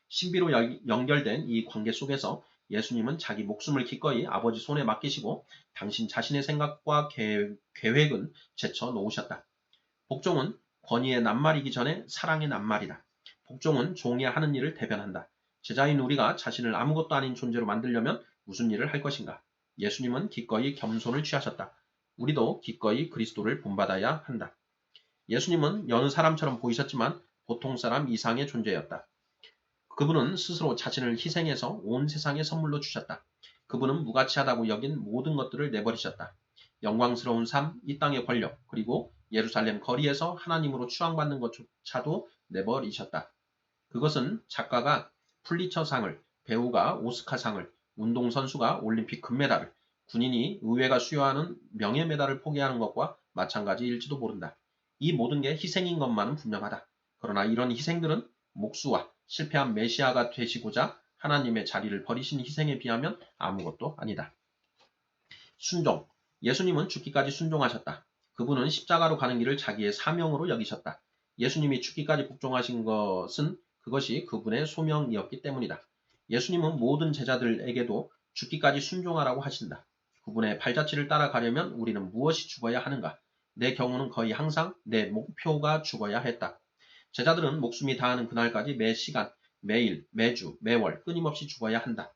신비로 연결된 이 관계 속에서 예수님은 자기 목숨을 기꺼이 아버지 손에 맡기시고 당신 자신의 생각과 계획은 제쳐 놓으셨다. 복종은 권위의 낱말이기 전에 사랑의 낱말이다. 복종은 종이 하는 일을 대변한다. 제자인 우리가 자신을 아무것도 아닌 존재로 만들려면 무슨 일을 할 것인가? 예수님은 기꺼이 겸손을 취하셨다. 우리도 기꺼이 그리스도를 본받아야 한다. 예수님은 여느 사람처럼 보이셨지만 보통 사람 이상의 존재였다. 그분은 스스로 자신을 희생해서 온 세상에 선물로 주셨다. 그분은 무가치하다고 여긴 모든 것들을 내버리셨다. 영광스러운 삶, 이 땅의 권력, 그리고 예루살렘 거리에서 하나님으로 추앙받는 것조차도 내버리셨다. 그것은 작가가 풀리처상을, 배우가 오스카상을, 운동선수가 올림픽 금메달을, 군인이 의회가 수여하는 명예메달을 포기하는 것과 마찬가지일지도 모른다. 이 모든 게 희생인 것만은 분명하다. 그러나 이런 희생들은 목수와 실패한 메시아가 되시고자 하나님의 자리를 버리신 희생에 비하면 아무것도 아니다. 순종. 예수님은 죽기까지 순종하셨다. 그분은 십자가로 가는 길을 자기의 사명으로 여기셨다. 예수님이 죽기까지 복종하신 것은 그것이 그분의 소명이었기 때문이다. 예수님은 모든 제자들에게도 죽기까지 순종하라고 하신다. 그분의 발자취를 따라가려면 우리는 무엇이 죽어야 하는가? 내 경우는 거의 항상 내 목표가 죽어야 했다. 제자들은 목숨이 다하는 그날까지 매 시간, 매일, 매주, 매월 끊임없이 죽어야 한다.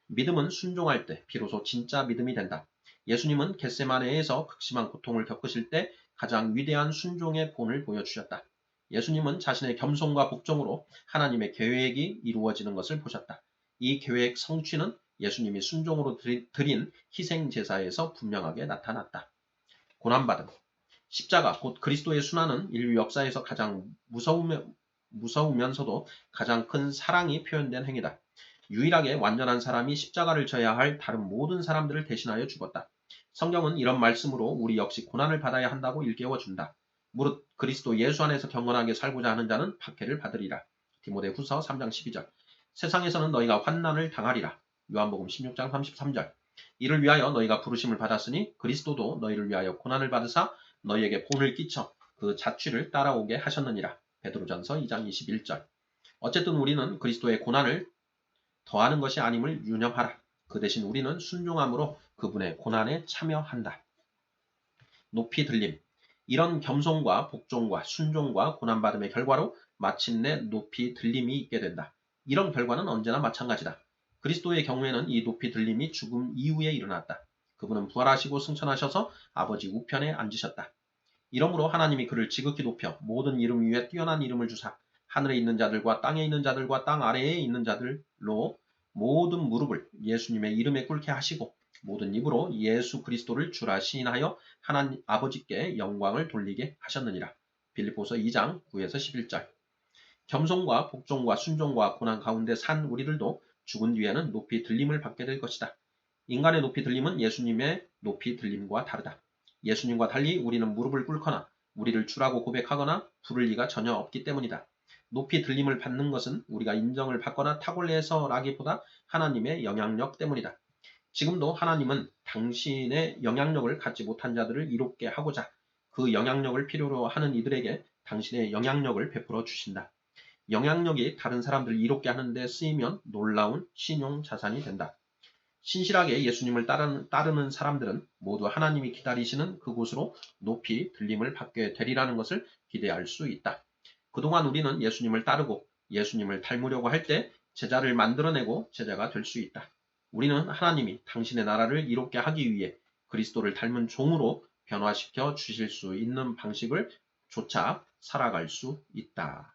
믿음은 순종할 때 비로소 진짜 믿음이 된다. 예수님은 겟세마네에서 극심한 고통을 겪으실 때 가장 위대한 순종의 본을 보여주셨다. 예수님은 자신의 겸손과 복종으로 하나님의 계획이 이루어지는 것을 보셨다. 이 계획 성취는 예수님이 순종으로 드린 희생제사에서 분명하게 나타났다. 고난받음. 십자가, 곧 그리스도의 순환은 인류 역사에서 가장 무서우면서도 가장 큰 사랑이 표현된 행위다. 유일하게 완전한 사람이 십자가를 져야 할 다른 모든 사람들을 대신하여 죽었다. 성경은 이런 말씀으로 우리 역시 고난을 받아야 한다고 일깨워준다. 무릇 그리스도 예수 안에서 경건하게 살고자 하는 자는 박해를 받으리라. 디모데후서 3장 12절. 세상에서는 너희가 환난을 당하리라. 요한복음 16장 33절. 이를 위하여 너희가 부르심을 받았으니 그리스도도 너희를 위하여 고난을 받으사 너희에게 본을 끼쳐 그 자취를 따라오게 하셨느니라. 베드로전서 2장 21절. 어쨌든 우리는 그리스도의 고난을 더하는 것이 아님을 유념하라. 그 대신 우리는 순종함으로 그분의 고난에 참여한다. 높이 들림. 이런 겸손과 복종과 순종과 고난받음의 결과로 마침내 높이 들림이 있게 된다. 이런 결과는 언제나 마찬가지다. 그리스도의 경우에는 이 높이 들림이 죽음 이후에 일어났다. 그분은 부활하시고 승천하셔서 아버지 우편에 앉으셨다. 이러므로 하나님이 그를 지극히 높여 모든 이름 위에 뛰어난 이름을 주사 하늘에 있는 자들과 땅에 있는 자들과 땅 아래에 있는 자들로 모든 무릎을 예수님의 이름에 꿇게 하시고 모든 입으로 예수 그리스도를 주라 시인하여 하나님 아버지께 영광을 돌리게 하셨느니라. 빌립보서 2장 9에서 11절. 겸손과 복종과 순종과 고난 가운데 산 우리들도 죽은 뒤에는 높이 들림을 받게 될 것이다. 인간의 높이 들림은 예수님의 높이 들림과 다르다. 예수님과 달리 우리는 무릎을 꿇거나 우리를 주라고 고백하거나 부를 리가 전혀 없기 때문이다. 높이 들림을 받는 것은 우리가 인정을 받거나 탁월해서라기보다 하나님의 영향력 때문이다. 지금도 하나님은 당신의 영향력을 갖지 못한 자들을 이롭게 하고자 그 영향력을 필요로 하는 이들에게 당신의 영향력을 베풀어 주신다. 영향력이 다른 사람들을 이롭게 하는 데 쓰이면 놀라운 신용 자산이 된다. 신실하게 예수님을 따르는 사람들은 모두 하나님이 기다리시는 그곳으로 높이 들림을 받게 되리라는 것을 기대할 수 있다. 그동안 우리는 예수님을 따르고 예수님을 닮으려고 할 때 제자를 만들어내고 제자가 될 수 있다. 우리는 하나님이 당신의 나라를 이롭게 하기 위해 그리스도를 닮은 종으로 변화시켜 주실 수 있는 방식을 조차 살아갈 수 있다.